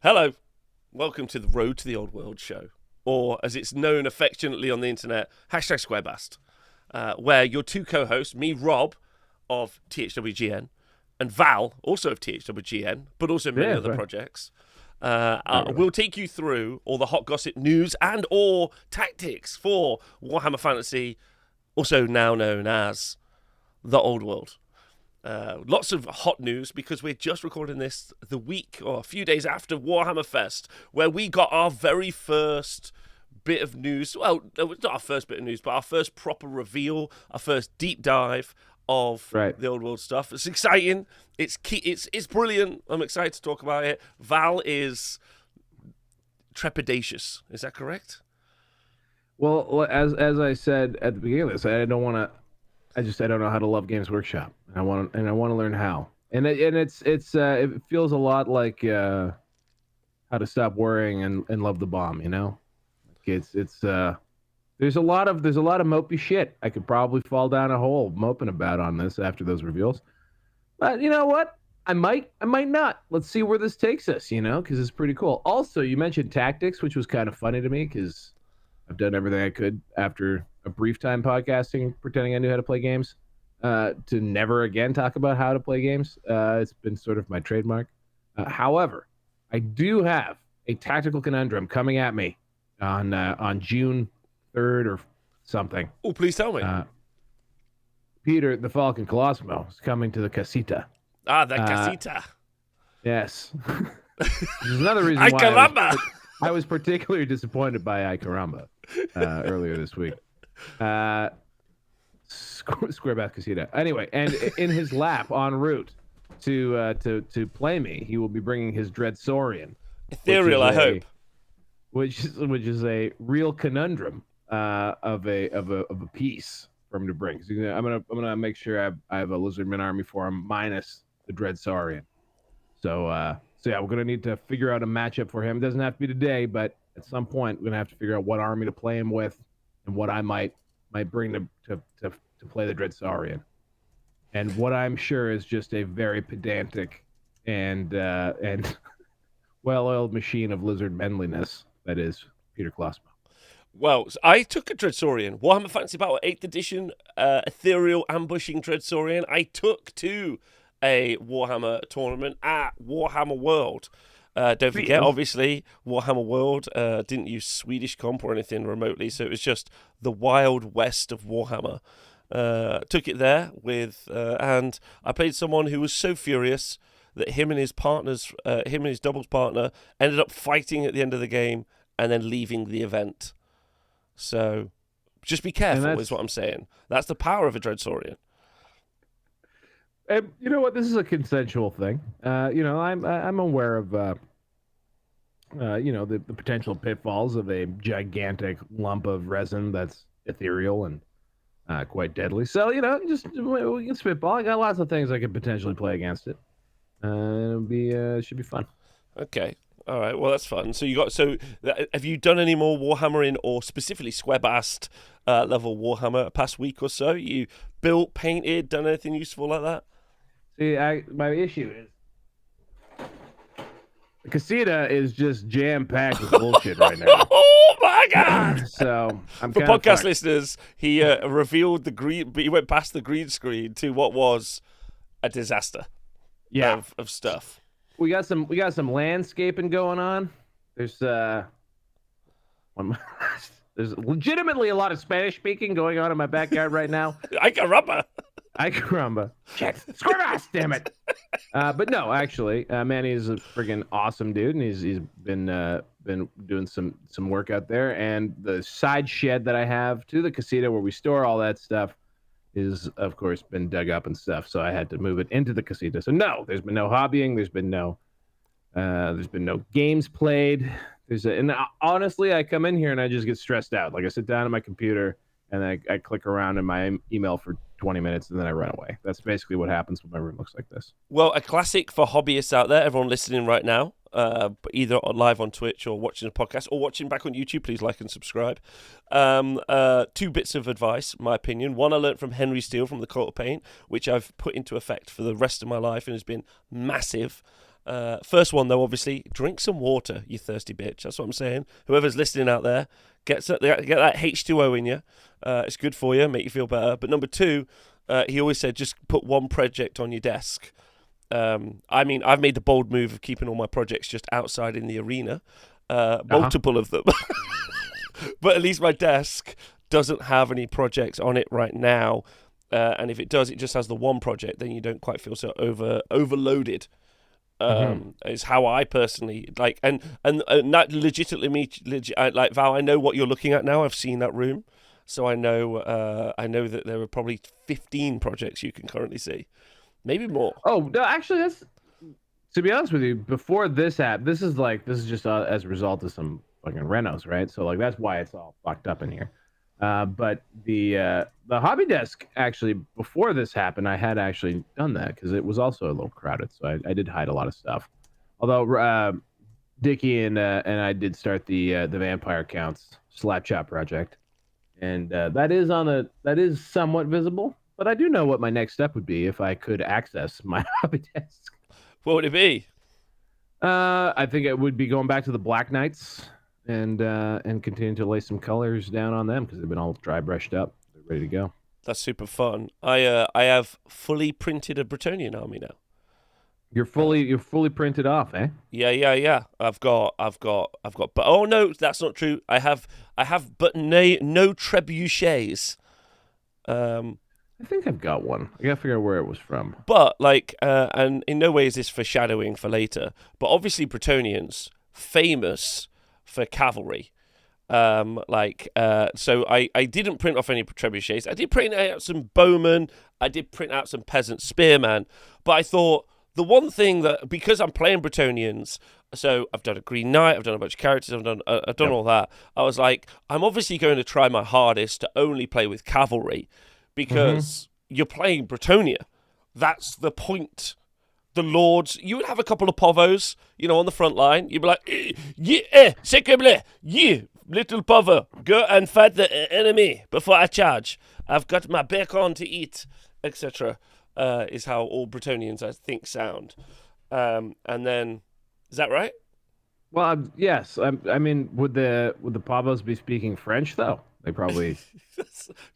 Hello, welcome to the Road to the Old World show, or as it's known affectionately on the internet, #SquareBast, where your two co-hosts, me, Rob, of THWGN, and Val, also of THWGN, but also many other projects, will take you through all the hot gossip news and or tactics for Warhammer Fantasy, also now known as the Old World. Lots of hot news because we're just recording this the week or a few days after Warhammer Fest, where we got our very first bit of news. Well, it's not our first bit of news, but our first proper reveal, our first deep dive of the Old World stuff. It's exciting. It's brilliant. I'm excited to talk about it. Val is trepidatious. Is that correct? Well, as I said at the beginning of this, I don't know how to love Games Workshop. I want to learn how. And it feels a lot like How to Stop Worrying and Love the Bomb. You know, there's a lot of mopey shit. I could probably fall down a hole moping about on this after those reveals. But you know what? I might not. Let's see where this takes us. You know, because it's pretty cool. Also, you mentioned tactics, which was kind of funny to me because I've done everything I could after a brief time podcasting, pretending I knew how to play games, to never again talk about how to play games. It's been sort of my trademark. However, I do have a tactical conundrum coming at me on June 3rd or something. Oh, please tell me. Peter the Falcon Colosimo is coming to the casita. The casita. Yes. There's another reason why I was particularly disappointed by Ay Caramba earlier this week. Squareback Casita. Anyway, and in his lap en route to play me, he will be bringing his Dreadsaurian. Ethereal, I hope. Which is a real conundrum of a piece for him to bring. So I'm gonna make sure I have a Lizardman army for him minus the Dreadsaurian. So yeah, we're gonna need to figure out a matchup for him. It doesn't have to be today, but at some point we're gonna have to figure out what army to play him with and what I might bring to play the Dreadsaurian. And what I'm sure is just a very pedantic and well-oiled machine of lizard manliness that is Peter Colosimo. Well, I took a Dreadsaurian, Warhammer Fantasy Battle 8th edition, ethereal ambushing Dreadsaurian. I took to a Warhammer tournament at Warhammer World. Don't forget, obviously, Warhammer World didn't use Swedish comp or anything remotely, so it was just the wild west of Warhammer. Took it there with, and I played someone who was so furious that him and his doubles partner ended up fighting at the end of the game and then leaving the event. So just be careful is what I'm saying. That's the power of a Dreadsaurian. And you know what? This is a consensual thing. I'm aware of the potential pitfalls of a gigantic lump of resin that's ethereal and quite deadly. So just we can spitball. I got lots of things I could potentially play against it. It should be fun. Okay. All right, well, that's fun. So have you done any more Warhammering or specifically Squarebast level Warhammer past week or so? You built, painted, done anything useful like that? See, my issue is the casita is just jam-packed with bullshit right now. Oh, my God! So, I'm for podcast listeners, he revealed he went past the green screen to what was a disaster of stuff. We got some landscaping going on. There's legitimately a lot of Spanish speaking going on in my backyard right now. Ay caramba. Check. Squarebass, damn it. But no, actually, Manny is a friggin' awesome dude, and he's been doing some work out there. And the side shed that I have to the casita where we store all that stuff is, of course, been dug up and stuff, so I had to move it into the casita. So no, there's been no hobbying. There's been no games played. Honestly, I come in here and I just get stressed out. Like I sit down at my computer and I click around in my email for 20 minutes and then I run away. That's basically what happens when my room looks like this. Well, a classic for hobbyists out there, everyone listening right now, either live on Twitch or watching a podcast or watching back on YouTube, please like and subscribe. Two bits of advice, my opinion. One I learned from Henry Steele from the Cult of Paint, which I've put into effect for the rest of my life and has been massive. First one, though, obviously, drink some water, you thirsty bitch. That's what I'm saying. Whoever's listening out there, get that H2O in you. It's good for you, make you feel better. But number two, he always said just put one project on your desk. I mean, I've made the bold move of keeping all my projects just outside in the arena, multiple of them. But at least my desk doesn't have any projects on it right now. And if it does, it just has the one project. Then you don't quite feel so overloaded. Is how I personally like, and that like Val. I know what you're looking at now. I've seen that room, so I know that there are probably 15 projects you can currently see, maybe more. Oh no, actually, that's, to be honest with you. Before this app, this is just as a result of some fucking renos, right? So like that's why it's all fucked up in here. But the hobby desk, actually, before this happened, I had actually done that because it was also a little crowded. So I did hide a lot of stuff. Although Dickie and I did start the Vampire Counts Slapshot project, and that is somewhat visible. But I do know what my next step would be if I could access my hobby desk. What would it be? I think it would be going back to the Black Knights and continue to lay some colors down on them because they've been all dry brushed up. They're ready to go. That's super fun. I have fully printed a Bretonnian army now. You're fully printed off, eh? Yeah. I've got. But oh no, that's not true. I have. But no trebuchets. I think I've got one. I gotta figure out where it was from. But like, and in no way is this foreshadowing for later. But obviously, Bretonnians famous for cavalry. So I didn't print off any trebuchets. I did print out some bowmen. I did print out some peasant spearmen. But I thought the one thing that, because I'm playing Bretonnians, so I've done a Green Knight, I've done a bunch of characters, I've done all that. I was like, I'm obviously going to try my hardest to only play with cavalry because you're playing Bretonnia. That's the point. The lords, you would have a couple of povos, on the front line. You'd be like, yeah, secondly, you little povo, go and fight the enemy before I charge. I've got my bacon to eat, etc. Is how all Bretonnians, I think, sound. And then, is that right? Well, yes. I mean, would the Pavos be speaking French though? They probably.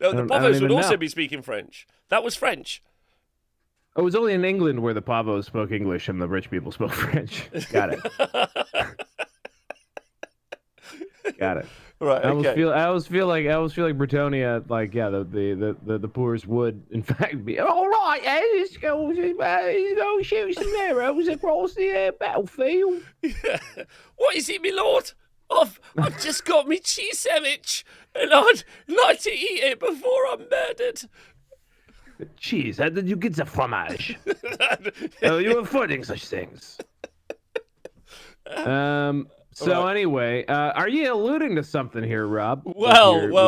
No, the Pavos would also be speaking French. That was French. Oh, it was only in England where the Pavos spoke English and the rich people spoke French. Got it. Got it. Right. Okay. I always feel like Britannia, like, yeah, the poors would in fact be all right. Let's go shoot some arrows across the battlefield. Yeah. What is it, my lord? I've just got me cheese sandwich, and I'd like to eat it before I'm murdered. Cheese? How did you get the fromage? Oh, you were avoiding such things. So anyway, are you alluding to something here, Rob? Let's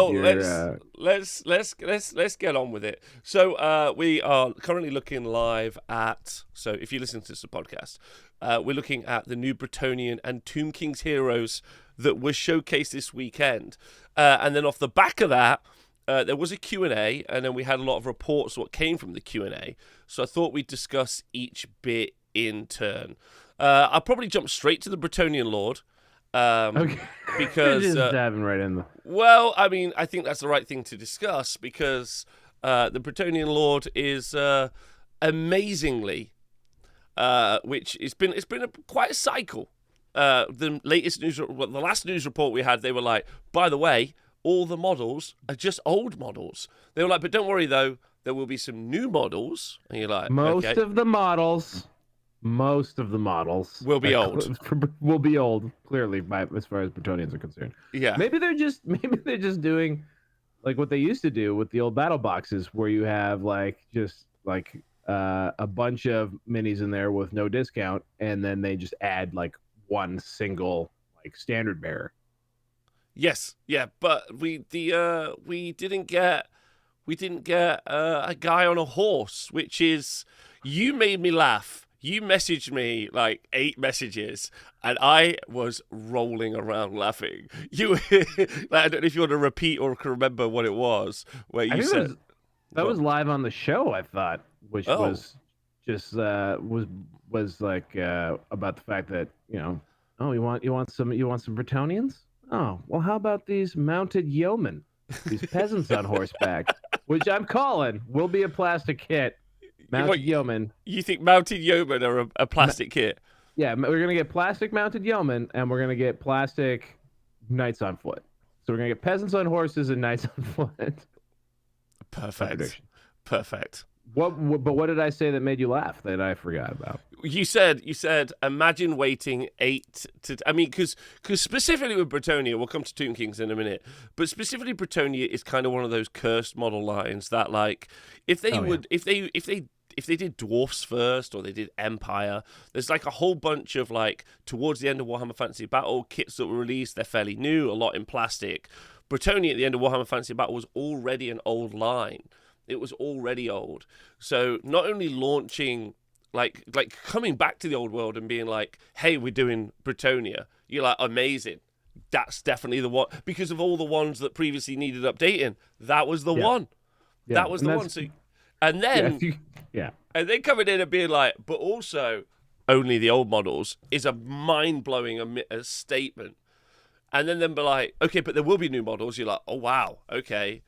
get on with it. So we are currently looking live at. So if you listen to this podcast, we're looking at the new Bretonnian and Tomb King's heroes that were showcased this weekend, and then off the back of that, there was a Q&A, and then we had a lot of reports of what came from the Q&A. So I thought we'd discuss each bit in turn. I'll probably jump straight to the Bretonnian Lord. Okay. Because just diving right in. Well, I mean, I think that's the right thing to discuss because the Bretonnian Lord is amazingly, which it's been quite a cycle. The last news report we had, they were like, by the way, all the models are just old models. They were like, but don't worry though, there will be some new models. And you're like, most of the models will be old. Will be old, clearly, as far as Bretonnians are concerned. Yeah. Maybe they're just doing like what they used to do with the old battle boxes, where you have a bunch of minis in there with no discount, and then they just add like one single like standard bearer. Yes, yeah, but we didn't get a guy on a horse, which is, you made me laugh. You messaged me like 8 messages, and I was rolling around laughing. I don't know if you want to repeat or can remember what it was, where you said that was live on the show. I thought, which was just was like about the fact that oh, you want some Bretonnians? Oh, well, how about these mounted yeomen, these peasants on horseback, which I'm calling will be a plastic kit, What, mounted yeomen. you think mounted yeomen are a plastic kit? Yeah, we're gonna get plastic mounted yeomen, and we're gonna get plastic knights on foot. So we're gonna get peasants on horses and knights on foot. Perfect. Contradiction. Perfect. But what did I say that made you laugh that I forgot about? You said imagine waiting 8 to I mean because specifically with Bretonia, we'll come to Tomb Kings in a minute, but specifically Bretonia is kind of one of those cursed model lines that, like, if they if they did dwarfs first or they did Empire, there's like a whole bunch of, like, towards the end of Warhammer Fantasy Battle kits that were released. They're fairly new, a lot in plastic. Bretonia at the end of Warhammer Fantasy Battle was already an old line. It was already old. So not only launching, like coming back to the old world and being like, hey, we're doing Bretonia, you're like, amazing. That's definitely the one, because of all the ones that previously needed updating. That was the one. Yeah, that was the one. So, and then yeah. and then coming in and being like, but also only the old models is a mind-blowing statement. And then be like, okay, but there will be new models. You're like, oh, wow, okay.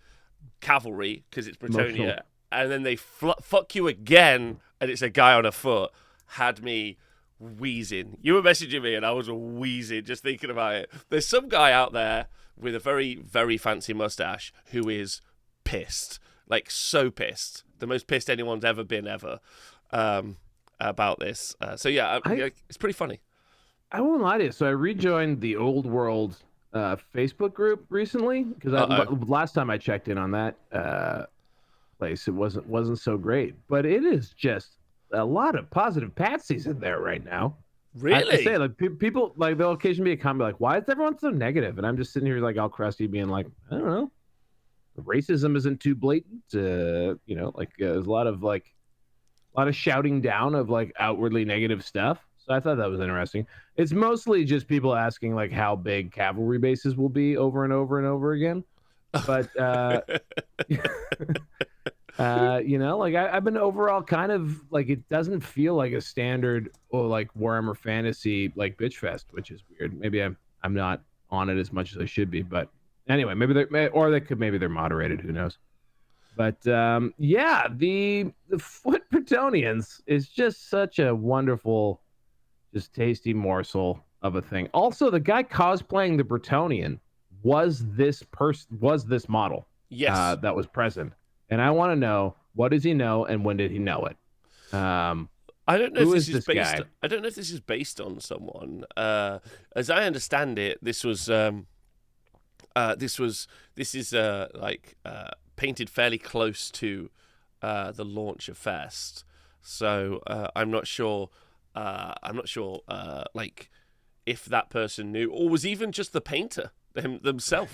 Cavalry, because it's Bretonia. Emotional. And then they fuck you again, and it's a guy on a foot. Had me wheezing. You were messaging me, and I was wheezing just thinking about it. There's some guy out there with a very, very fancy mustache who is pissed. Like, so pissed. The most pissed anyone's ever been, ever, about this. So, yeah, it's pretty funny. I won't lie to you. So I rejoined the Old World Facebook group recently because last time I checked in on that place, it wasn't so great. But it is just a lot of positive patsies in there right now. Really? I have to say, like, people, like, there'll occasionally be a comment like, "Why is everyone so negative?" And I'm just sitting here like all crusty, being like, "I don't know. Racism isn't too blatant. There's a lot of shouting down of, like, outwardly negative stuff." So I thought that was interesting. It's mostly just people asking, like, how big cavalry bases will be over and over and over again. But like, I've been overall kind of like, it doesn't feel like a standard or like Warhammer Fantasy like bitch fest, which is weird. Maybe I'm not on it as much as I should be, but anyway, maybe they're moderated. Who knows? But the Foot Bretonnians is just such a wonderful, just tasty morsel of a thing. Also, the guy cosplaying the Bretonian was this model. Yes. That was present. And I want to know, what does he know and when did he know it? I don't know if this is based on someone. As I understand it, this is painted fairly close to the launch of Fest. So I'm not sure. Like, if that person knew, or was even just the painter themselves.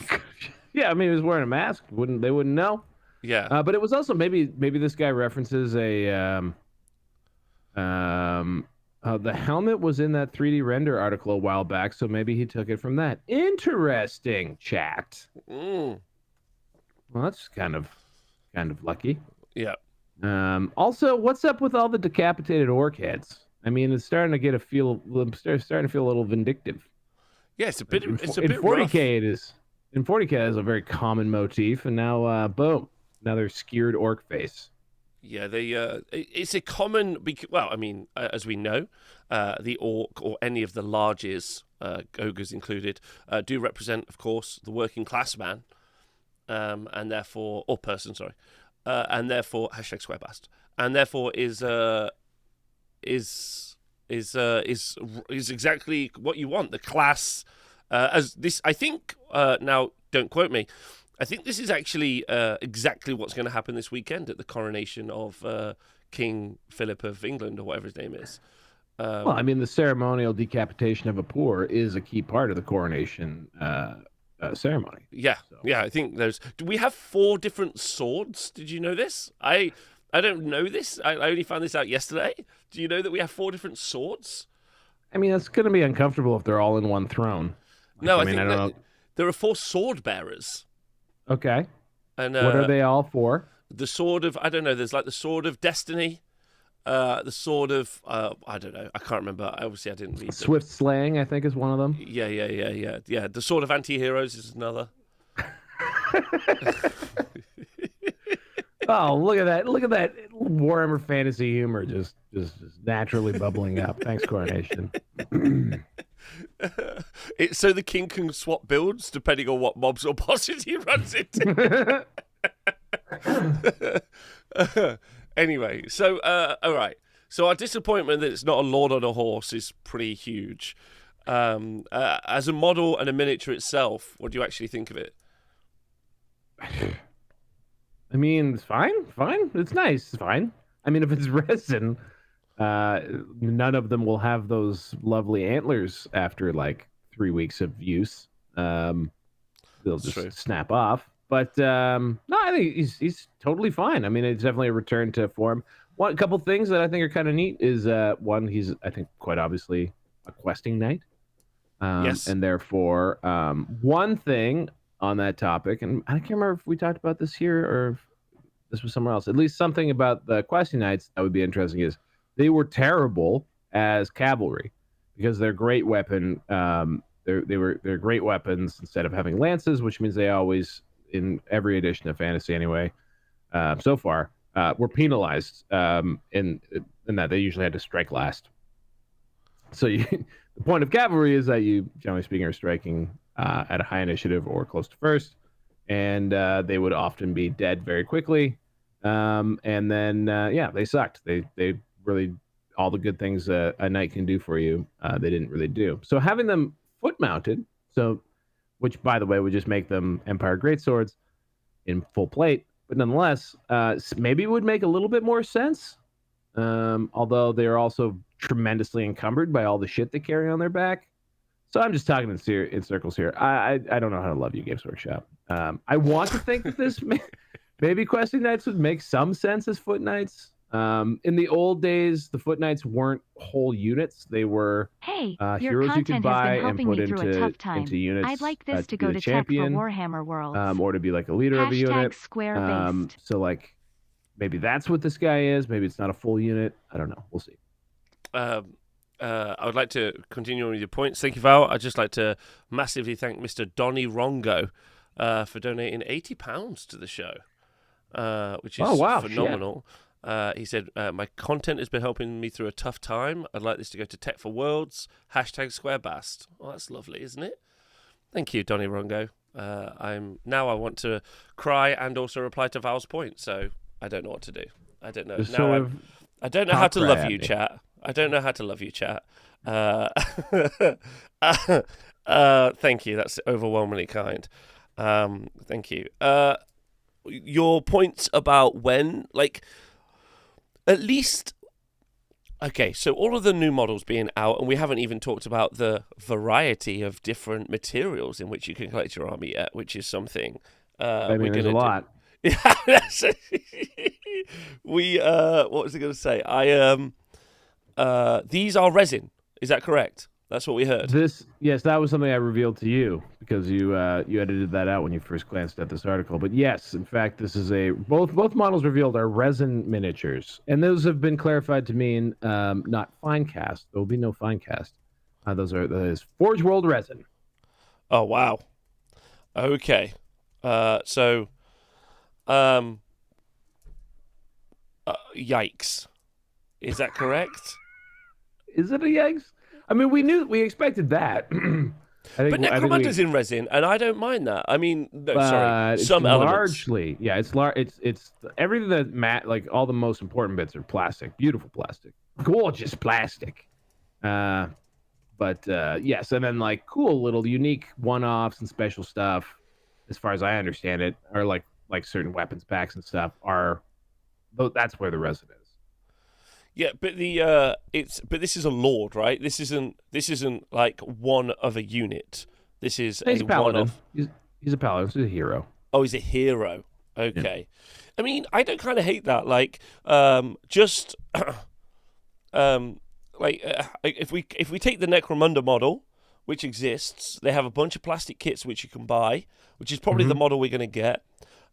Yeah, I mean, he was wearing a mask. They wouldn't know. Yeah. But it was also maybe this guy references the helmet was in that 3D render article a while back, so maybe he took it from that. Interesting, chat. Mm. Well, that's kind of lucky. Yeah. Also, what's up with all the decapitated orc heads? I mean, it's starting to feel a little vindictive. Yeah, it's a bit. In 40K rough. It is. In 40K, is a very common motif, and now, boom, another skewered orc face. Yeah, it's a common. Well, I mean, as we know, the orc or any of the larges, ogres included, do represent, of course, the working class man, and therefore, or person, sorry, and therefore #squarebast, and therefore is exactly what you want. The class, as this, I think. Now, don't quote me. I think this is actually exactly what's going to happen this weekend at the coronation of King Philip of England, or whatever his name is. Well, I mean, the ceremonial decapitation of a poor is a key part of the coronation ceremony. Yeah, so. Yeah. I think do we have 4 different swords? Did you know this? I don't know this. I only found this out yesterday. Do you know that we have 4 different swords? I mean, it's going to be uncomfortable if they're all in one throne. No, I think I don't know. There are 4 sword bearers. Okay. And what are they all for? The sword of, I don't know, there's like the sword of destiny, the sword of I don't know. I can't remember. Obviously, I didn't read them. Swift slaying, I think, is one of them. Yeah. The sword of anti-heroes is another. Oh, look at that! Look at that Warhammer fantasy humor just naturally bubbling up. Thanks, Coronation. It's so the king can swap builds depending on what mobs or bosses he runs into. Anyway, so all right. So our disappointment that it's not a lord on a horse is pretty huge. As a model and a miniature itself, what do you actually think of it? I mean, it's fine. It's nice. It's fine. I mean, if it's resin, none of them will have those lovely antlers after like 3 weeks of use. They'll That's just true. snap off. But no, I think he's totally fine. I mean, it's definitely a return to form. One couple things that I think are kind of neat is one, he's I think quite obviously a questing knight, Yes. and therefore one thing on that topic, and I can't remember if we talked about this here or if this was somewhere else. At least something about the questing knights that would be interesting is they were terrible as cavalry because they're great weapon. They're great weapons instead of having lances, which means they always in every edition of fantasy anyway so far were penalized in that they usually had to strike last. So the point of cavalry is that you, generally speaking, are striking at a high initiative or close to first, and they would often be dead very quickly. And then they sucked. They really all the good things a knight can do for you, they didn't really do. So having them foot mounted, which by the way would just make them Empire Greatswords in full plate, but nonetheless, maybe it would make a little bit more sense. Although they're also tremendously encumbered by all the shit they carry on their back. So I'm just talking in circles here. I don't know how to love you, Games Workshop. I want to think that this maybe questing knights would make some sense as foot knights. In the old days, the foot knights weren't whole units; they were heroes you could buy and put into units. I'd like this to go be to the champion, Tech for Warhammer Worlds. or to be like a leader of a unit. Square based. So like maybe that's what this guy is. Maybe it's not a full unit. I don't know. We'll see. I would like to continue on with your points. Thank you, Val. I'd just like to massively thank Mr. Donny Rongo for donating £80 to the show, which is phenomenal. He said, my content has been helping me through a tough time. I'd like this to go to Tech for Worlds, #SquareBast. Well, that's lovely, isn't it? Thank you, Donny Rongo. I want to cry and also reply to Val's point, so I don't know what to do. I don't know. I don't know how to love you, chat. I don't know how to love you, chat. Thank you. That's overwhelmingly kind. Thank you. Your points about when, at least... Okay, so all of the new models being out, and we haven't even talked about the variety of different materials in which you can collect your army yet, which is something there's a lot. Yeah, what was I going to say? These are resin. Is that correct? That's what we heard. Yes, that was something I revealed to you because you edited that out when you first glanced at this article. But yes, in fact, this is both models revealed are resin miniatures, and those have been clarified to mean not fine cast. There will be no fine cast. That is Forge World resin. Oh wow. Okay. Yikes. Is that correct? Is it a yikes? I mean, we expected that. But Necromancer's in resin, and I don't mind that. I mean, no, sorry, some elements. Largely, yeah, it's everything that like all the most important bits are plastic, beautiful plastic, gorgeous plastic. But yes, and then like cool little unique one-offs and special stuff, as far as I understand it, are like certain weapons packs and stuff are. That's where the resin is. Yeah, but this is a lord, right? This isn't like one of a unit. This is he's a paladin. One-off. He's a paladin. He's a hero. Oh, he's a hero. Okay. Yeah. I mean, I don't kind of hate that. If we take the Necromunda model, which exists, they have a bunch of plastic kits which you can buy, which is probably the model we're going to get.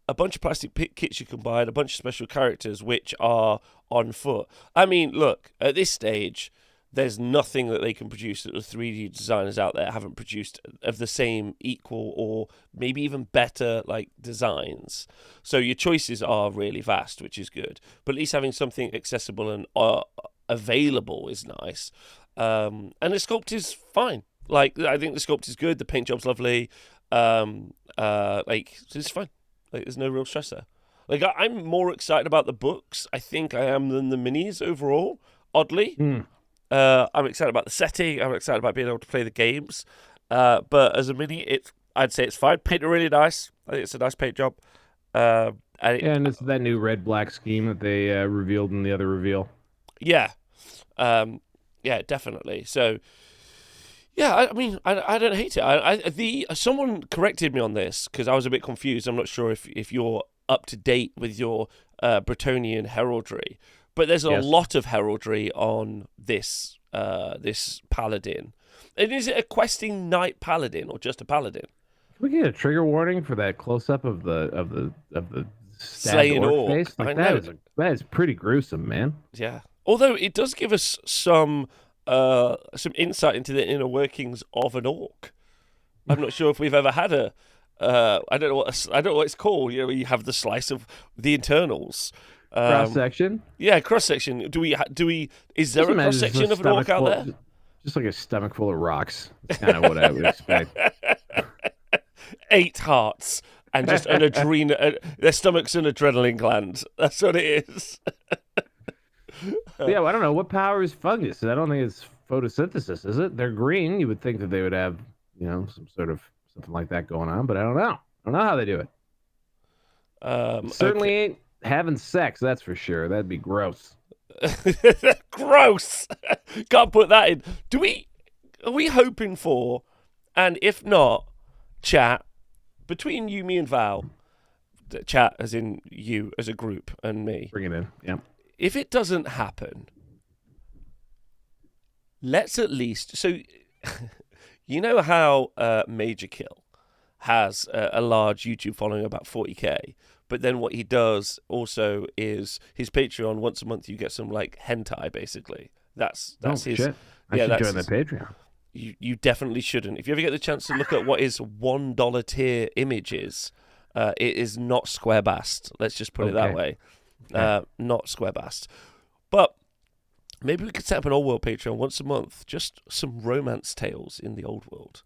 a bunch of plastic kits you can buy, and a bunch of special characters which are on foot. I mean, look, at this stage, there's nothing that they can produce that the 3D designers out there haven't produced of the same, equal, or maybe even better like designs. So your choices are really vast, which is good. But at least having something accessible and available is nice. And the sculpt is fine. Like, I think the sculpt is good. The paint job's lovely. Like, so it's fine. Like, there's no real stress there. Like, I'm more excited about the books, I think I am, than the minis overall, oddly. I'm excited about the setting. I'm excited about being able to play the games. But as a mini, I'd say it's fine. Painted really nice. I think it's a nice paint job. And it's that new red-black scheme that they revealed in the other reveal. Yeah. Yeah, definitely. So, yeah, I mean, I don't hate it. Someone corrected me on this because I was a bit confused. I'm not sure if you're up to date with your Bretonnian heraldry. But there's a lot of heraldry on this paladin. And is it a questing knight paladin or just a paladin? Can we get a trigger warning for that close up of the slaying orc face? Like, that is pretty gruesome, man. Yeah. Although it does give us some insight into the inner workings of an orc. I'm not sure if we've ever had I don't know what it's called. You know, where you have the slice of the internals. Cross section. Yeah, cross section. Do we? Is there a cross section of an orc out there? Just like a stomach full of rocks. That's kind of what I would expect. 8 hearts and just their stomach's an adrenaline gland. That's what it is. Yeah, well, I don't know what powers fungus. I don't think it's photosynthesis, is it? They're green. You would think that they would have, some sort of something like that going on, but I don't know. I don't know how they do it. Certainly ain't having sex, that's for sure. That'd be gross. Gross. Can't put that in. Are we hoping for, and if not, chat between you, me, and Val, chat as in you as a group and me. Bring it in. Yeah. If it doesn't happen, let's at least. So, you know how Major Kill has a large YouTube following, about 40k. But then what he does also is his Patreon. Once a month, you get some like hentai, basically. That's his. Shit. I should join the Patreon. You definitely shouldn't. If you ever get the chance to look at what his $1 tier image is, it is not square-bast. Let's just put it that way. Not square-bast. But maybe we could set up an old world Patreon once a month. Just some romance tales in the old world.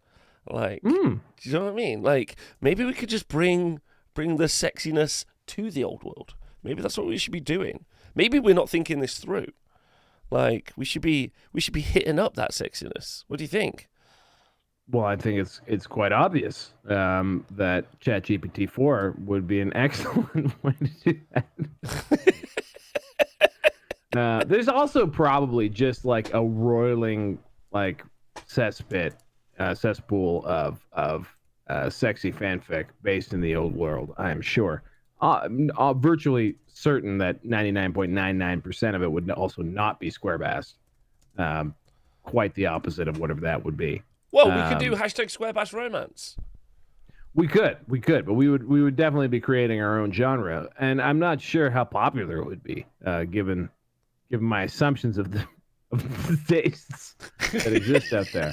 Like, do you know what I mean? Like, maybe we could just bring the sexiness to the old world. Maybe that's what we should be doing. Maybe we're not thinking this through. Like, we should be hitting up that sexiness. What do you think? Well, I think it's quite obvious that ChatGPT 4 would be an excellent way to do that. There's also probably just like a roiling like cesspool of sexy fanfic based in the old world. I am sure. I'm virtually certain that 99.99% of it would also not be square-bass. Quite the opposite of whatever that would be. Well, we could do #square-bass romance. We could, but we would definitely be creating our own genre, and I'm not sure how popular it would be, given my assumptions of the tastes that exist out there.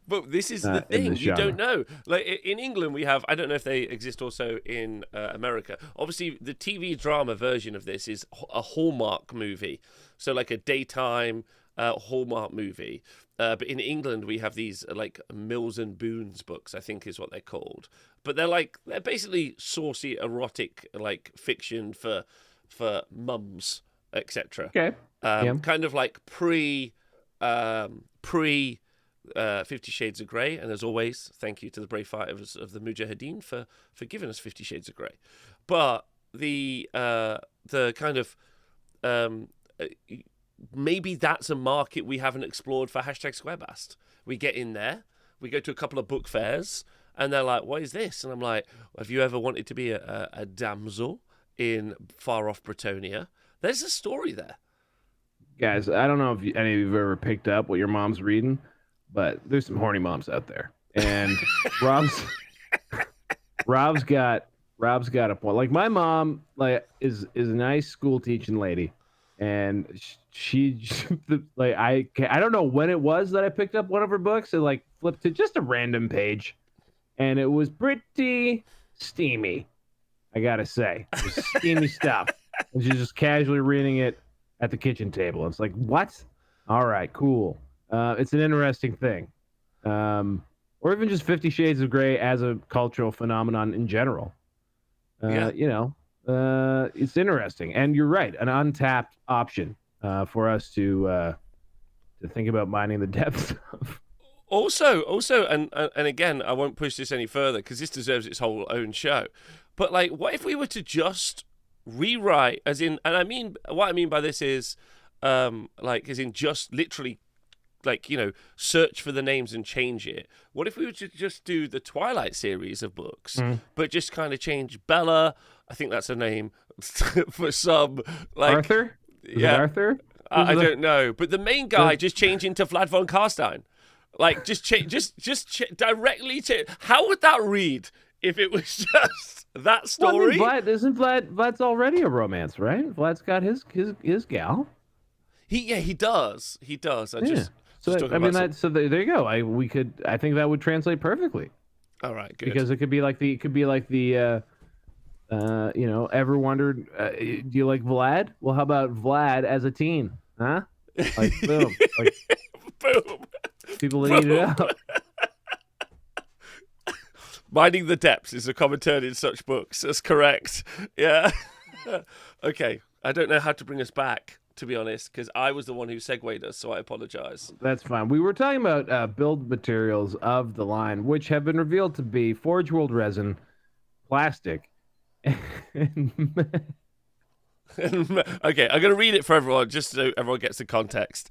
But this is the thing, you don't know. Like in England, we have, I don't know if they exist also in America. Obviously, the TV drama version of this is a Hallmark movie. So like a daytime Hallmark movie. But in England, we have these like Mills and Boons books, I think is what they're called. But they're basically saucy, erotic, like fiction for mums, etc. Okay. Kind of like pre 50 Shades of Grey, and as always, thank you to the brave fighters of the Mujahideen for giving us 50 Shades of Grey. But the kind of maybe that's a market we haven't explored for #squarebast. We get in there, we go to a couple of book fairs, and they're like, "What is this?" And I'm like, "Have you ever wanted to be a damsel in far off Bretonia?" There's a story there. Guys, I don't know if any of you have ever picked up what your mom's reading, but there's some horny moms out there, and Rob's got Rob's got a point. Like my mom, like is a nice school teaching lady, and she like I don't know when it was that I picked up one of her books and like flipped to just a random page, and it was pretty steamy. I gotta say, it was steamy stuff. And she's just casually reading it at the kitchen table. It's like, what? All right, cool. It's an interesting thing. Or even just 50 Shades of Grey as a cultural phenomenon in general. You know, it's interesting. And you're right, an untapped option for us to think about mining the depths of. Also, and again, I won't push this any further because this deserves its whole own show. But like, what if we were to just rewrite, as in, and I mean, what I mean by this is, like, as in just literally, like, you know, search for the names and change it. What if we were to just do the Twilight series of books, but just kind of change Bella? I think that's a name for some. Like Arthur? Is it Arthur? I don't know, but the main guy just change into Vlad von Carstein. Like, just directly change. How would that read if it was just that story? Well, I mean, Vlad's already a romance, right? Vlad's got his gal. He does. So I mean, so there you go. I think that would translate perfectly. All right, good. Because it could be like the you know, ever wondered, do you like Vlad? Well, how about Vlad as a teen? Huh? Like, boom. Like, boom. People that eat it out. Mining the depths is a common term in such books. That's correct. Yeah. Okay. I don't know how to bring us back, to be honest, because I was the one who segued us, so I apologize. That's fine. We were talking about build materials of the line, which have been revealed to be Forge World resin, plastic, Okay, I'm going to read it for everyone, just so everyone gets the context.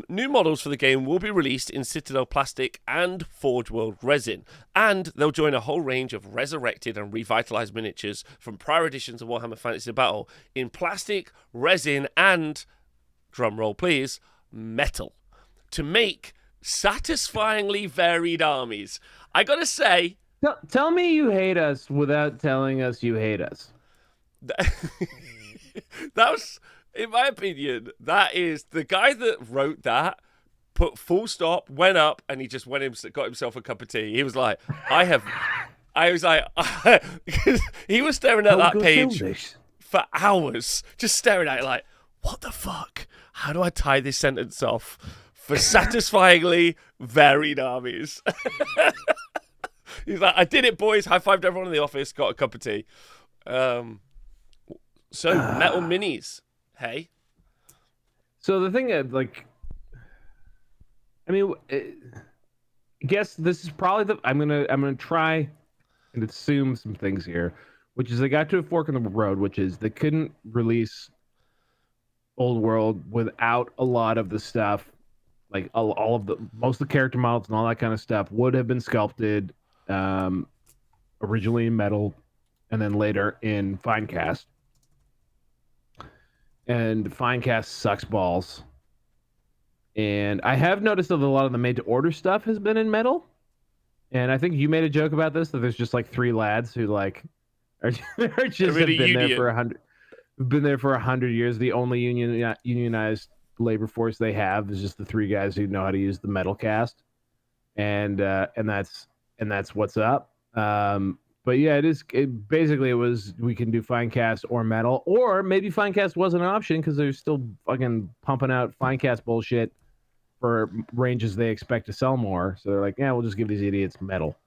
New models for the game will be released in Citadel Plastic and Forge World Resin, and they'll join a whole range of resurrected and revitalized miniatures from prior editions of Warhammer Fantasy Battle in plastic, resin, and, drumroll please, metal, to make satisfyingly varied armies. I gotta say... Tell me you hate us without telling us you hate us. That was, in my opinion, that is the guy that wrote that, put full stop, went up, and he just got himself a cup of tea. He was like, he was staring at that page for hours, just staring at it like, what the fuck? How do I tie this sentence off for satisfyingly varied armies? He's like, I did it, boys. High-fived everyone in the office, got a cup of tea. So, metal minis, hey? So the thing is, like, I mean, I guess this is probably I'm gonna try and assume some things here, which is they got to a fork in the road, which is they couldn't release Old World without a lot of the stuff, like all of the most of the character models and all that kind of stuff would have been sculpted, originally in metal, and then later in fine cast. And fine cast sucks balls. And I have noticed that a lot of the made-to-order stuff has been in metal. And I think you made a joke about this, that there's just like 3 lads who like are just have been there for 100 years. The only unionized labor force they have is just the 3 guys who know how to use the metal cast. And that's what's up. But yeah, basically it was, we can do fine cast or metal, or maybe fine cast wasn't an option because they're still fucking pumping out fine cast bullshit for ranges they expect to sell more. So they're like, yeah, we'll just give these idiots metal.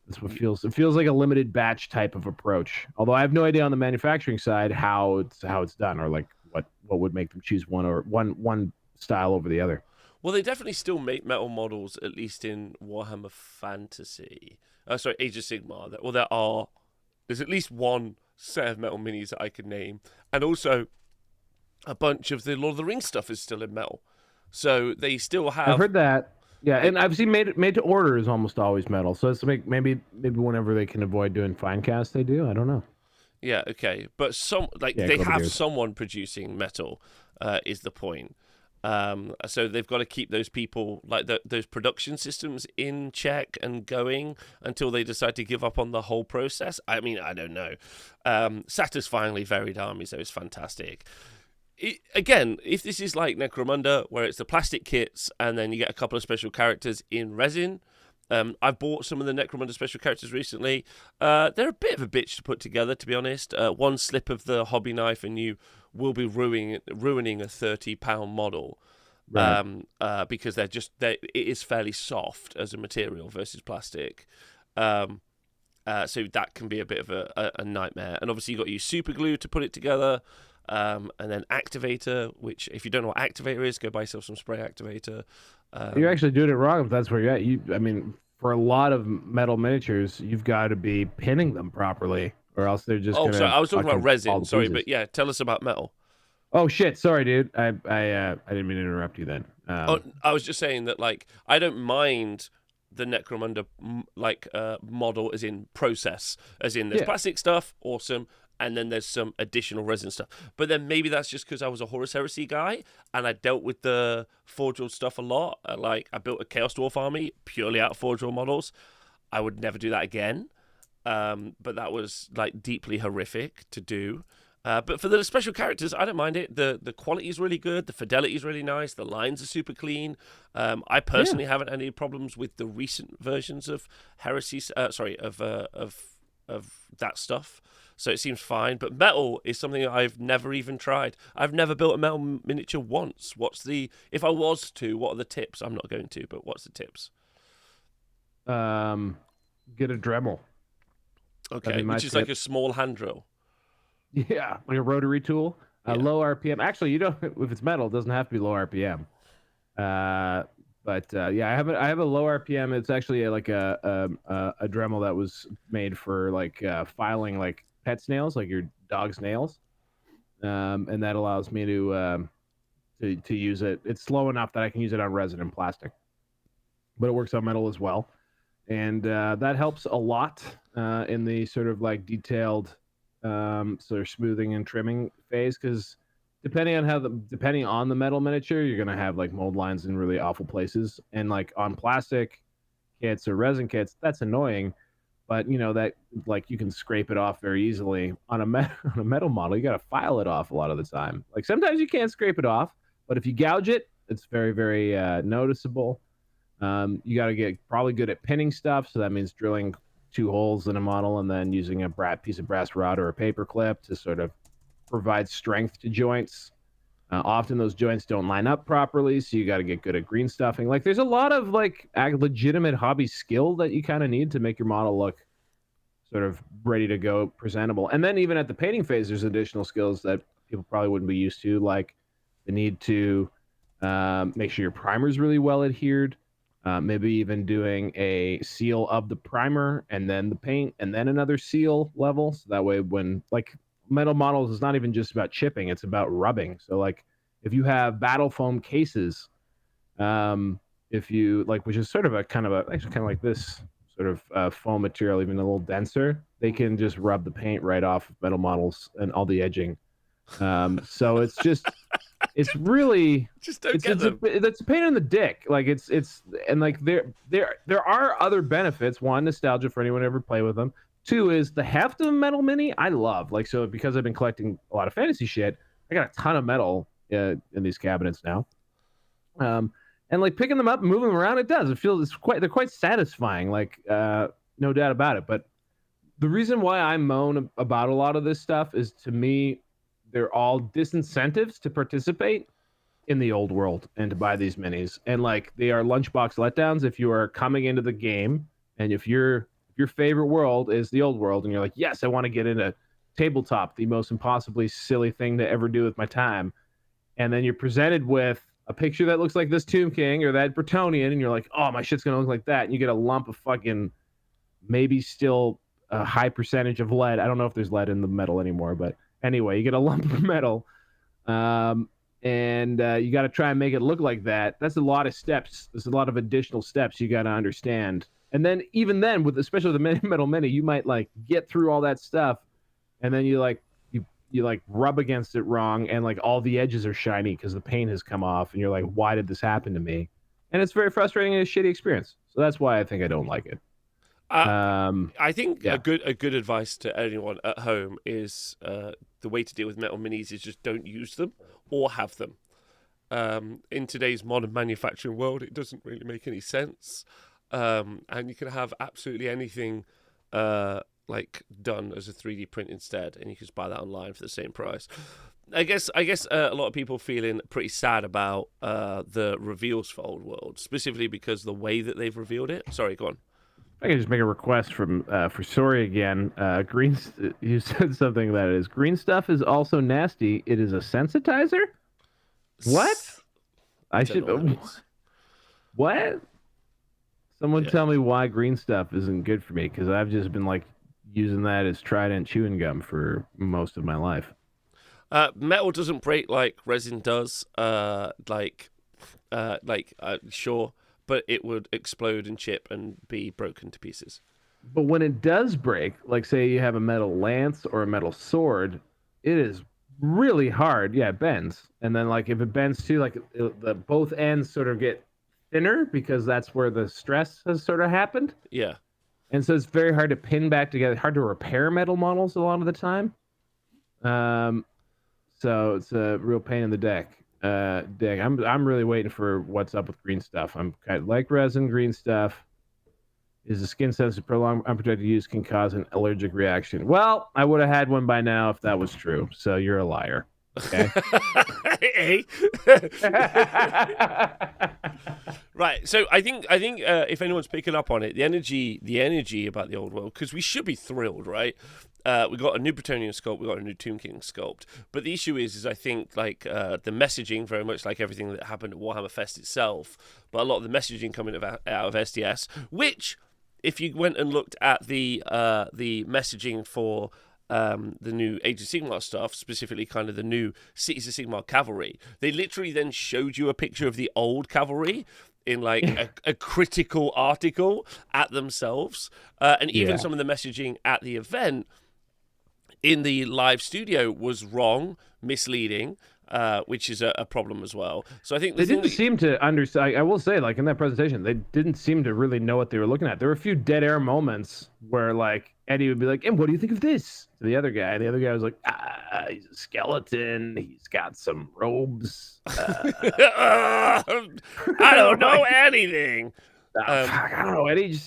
That's what it feels like a limited batch type of approach. Although I have no idea on the manufacturing side how it's done, or like what would make them choose one style over the other. Well, they definitely still make metal models, at least in Warhammer Fantasy. Age of Sigmar. Well, there's at least one set of metal minis that I could name, and also a bunch of the Lord of the Rings stuff is still in metal. So they still have. I've heard that. Yeah, and I've seen made to order is almost always metal. So it's maybe whenever they can avoid doing fine cast, they do. I don't know. Yeah. Okay, but they have someone producing metal. Is the point. So they've got to keep those people, like those production systems, in check and going until they decide to give up on the whole process. I mean, I don't know. Satisfyingly varied armies, though, is fantastic. Again, if this is like Necromunda, where it's the plastic kits and then you get a couple of special characters in resin. I've bought some of the Necromunda special characters recently. They're a bit of a bitch to put together, to be honest. One slip of the hobby knife and you will be ruining a £30 model. Right. Because it is fairly soft as a material versus plastic. So that can be a bit of a nightmare. And obviously you've got to use super glue to put it together. And then activator, which if you don't know what activator is, go buy yourself some spray activator. You're actually doing it wrong if that's where you're at. I mean, for a lot of metal miniatures, you've got to be pinning them properly, or else they're just gonna. Sorry, I was talking about resin. fall to Sorry, pieces. but yeah, tell us about metal. Oh shit! Sorry, dude. I didn't mean to interrupt you then. I was just saying that, like, I don't mind the Necromunda model as in process, as in there's plastic stuff, awesome, and then there's some additional resin stuff. But then maybe that's just because I was a Horus Heresy guy and I dealt with the Forge World stuff a lot. Like, I built a Chaos Dwarf army purely out of Forge World models. I would never do that again. But that was like deeply horrific to do. But for the special characters, I don't mind it. The quality is really good. The fidelity is really nice. The lines are super clean. I personally haven't had any problems with the recent versions of Heresy. Of that stuff. So it seems fine. But metal is something that I've never even tried. I've never built a metal miniature once. If I was to, what are the tips? I'm not going to, but what's the tips? Get a Dremel. Okay, which is like a small hand drill. Yeah, like a rotary tool. Low RPM. Actually, you don't. If it's metal, it doesn't have to be low RPM. But I have a low RPM. It's actually like a Dremel that was made for like filing like pet snails, like your dog's nails, and that allows me to use it. It's slow enough that I can use it on resin and plastic, but it works on metal as well, and that helps a lot in the sort of like detailed sort of smoothing and trimming phase, because depending on the metal miniature, you're gonna have like mold lines in really awful places, and like on plastic kits or resin kits, that's annoying. But you know that like you can scrape it off very easily. On a metal model, you got to file it off a lot of the time. Like sometimes you can't scrape it off, but if you gouge it, it's very very noticeable. You got to get probably good at pinning stuff, so that means drilling 2 holes in a model and then using a piece of brass rod or a paper clip to sort of provide strength to joints. Often those joints don't line up properly, so you got to get good at green stuffing. Like there's a lot of like legitimate hobby skill that you kind of need to make your model look sort of ready to go, presentable. And then even at the painting phase, there's additional skills that people probably wouldn't be used to, like the need to make sure your primer is really well adhered. Maybe even doing a seal of the primer and then the paint and then another seal level. So that way when like metal models is not even just about chipping, it's about rubbing. So like if you have battle foam cases, if you like, which is sort of actually kind of like this sort of foam material, even a little denser, they can just rub the paint right off metal models and all the edging. So it's really just don't get them. That's a pain in the dick. Like it's and like there are other benefits. One, nostalgia for anyone who ever play with them. 2 is the heft of a metal mini. I love, like, so because I've been collecting a lot of fantasy shit, I got a ton of metal in these cabinets now. And like picking them up and moving them around, they're quite satisfying. Like no doubt about it. But the reason why I moan about a lot of this stuff is, to me, they're all disincentives to participate in the old world and to buy these minis. And like they are lunchbox letdowns if you are coming into the game and if your favorite world is the old world and you're like, yes, I want to get into tabletop, the most impossibly silly thing to ever do with my time. And then you're presented with a picture that looks like this Tomb King or that Bretonnian, and you're like, oh, my shit's gonna look like that. And you get a lump of fucking, maybe still a high percentage of lead. I don't know if there's lead in the metal anymore, but anyway, you get a lump of metal, and you got to try and make it look like that. That's a lot of steps. There's a lot of additional steps you got to understand. And then even then, especially the metal mini, you might like get through all that stuff, and then you you like rub against it wrong, and like all the edges are shiny because the paint has come off, and you're like, why did this happen to me? And it's very frustrating and a shitty experience. So that's why I think I don't like it. I think yeah. a good advice to anyone at home is the way to deal with metal minis is just don't use them or have them. In today's modern manufacturing world, it doesn't really make any sense, and you can have absolutely anything like done as a 3D print instead, and you can just buy that online for the same price. I guess a lot of people feeling pretty sad about the reveals for Old World, specifically because the way that they've revealed it. Sorry, go on. I can just make a request from for Sorry again. Green, you said something that is green stuff is also nasty. It is a sensitizer. What? I should. What? Someone tell me why green stuff isn't good for me, because I've just been like using that as Trident chewing gum for most of my life. Metal doesn't break like resin does. Sure, but it would explode and chip and be broken to pieces. But when it does break, like say you have a metal lance or a metal sword, it is really hard. Yeah, it bends. And then like if it bends too, like the both ends sort of get thinner because that's where the stress has sort of happened. Yeah. And so it's very hard to pin back together, hard to repair metal models a lot of the time. So it's a real pain in the deck. I'm really waiting for what's up with green stuff. I'm kind of like resin. Green stuff is a skin sensitive, prolonged unprotected use can cause an allergic reaction. Well, I would have had one by now if that was true. So you're a liar. Okay. Right. So I think if anyone's picking up on it, the energy about the Old World, because we should be thrilled, right? We got a new Bretonnian sculpt, we got a new Tomb King sculpt, but the issue is I think like the messaging, very much like everything that happened at Warhammer Fest itself, but a lot of the messaging coming out of SDS, which if you went and looked at the messaging for the new Age of Sigmar stuff, specifically kind of the new Cities of Sigmar cavalry, they literally then showed you a picture of the old cavalry in like a critical article at themselves, and even some of the messaging at the event in the live studio was wrong, misleading, which is a problem as well. So I think they didn't seem to understand. I will say, like in that presentation, they didn't seem to really know what they were looking at. There were a few dead air moments where like Eddie would be like, "And what do you think of this?" to the other guy. And the other guy was like, "He's a skeleton. He's got some robes." I don't know anything. I don't know, Eddie.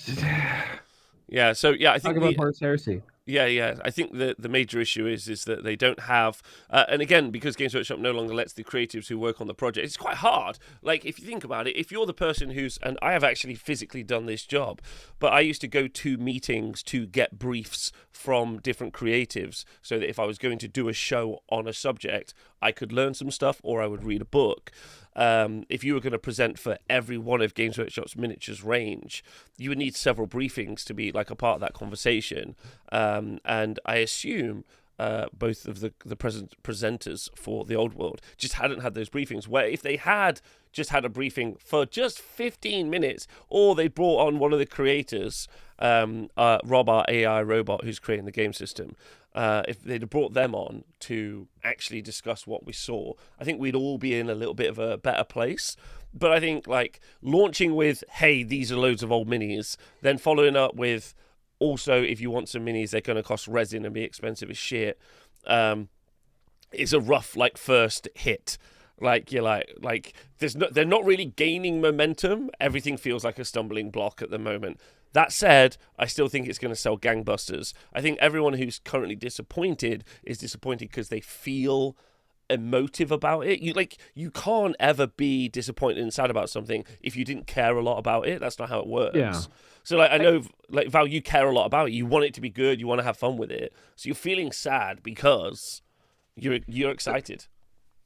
Yeah. So yeah, I think talk about Horus Heresy. Yeah. I think the major issue is that they don't have, and again, because Games Workshop no longer lets the creatives who work on the project, it's quite hard. Like, if you think about it, if you're the person and I have actually physically done this job, but I used to go to meetings to get briefs from different creatives so that if I was going to do a show on a subject, I could learn some stuff or I would read a book. If you were going to present for every one of Games Workshop's miniatures range, you would need several briefings to be like a part of that conversation. And I assume both of the presenters for the Old World just hadn't had those briefings, where if they had just had a briefing for just 15 minutes, or they brought on one of the creators, Rob, our AI robot who's creating the game system, if they'd have brought them on to actually discuss what we saw, I think we'd all be in a little bit of a better place. But I think like launching with, hey, these are loads of old minis, then following up with, also, if you want some minis, they're going to cost resin and be expensive as shit. It's a rough like first hit. Like you're like they're not really gaining momentum. Everything feels like a stumbling block at the moment. That said, I still think it's going to sell gangbusters. I think everyone who's currently disappointed is disappointed because they feel emotive about it. You can't ever be disappointed and sad about something if you didn't care a lot about it. That's not how it works. Yeah. So like I know like Val, you care a lot about it. You want it to be good. You want to have fun with it. So you're feeling sad because you're excited.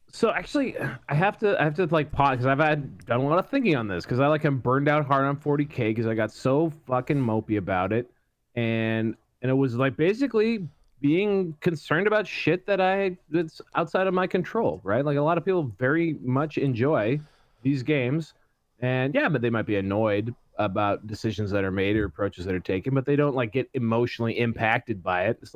So actually, I have to like pause because I've done a lot of thinking on this because I'm burned out hard on 40K because I got so fucking mopey about it, and it was like basically being concerned about shit that's outside of my control, right? Like a lot of people very much enjoy these games, and yeah, but they might be annoyed about decisions that are made or approaches that are taken, but they don't like get emotionally impacted by it. It's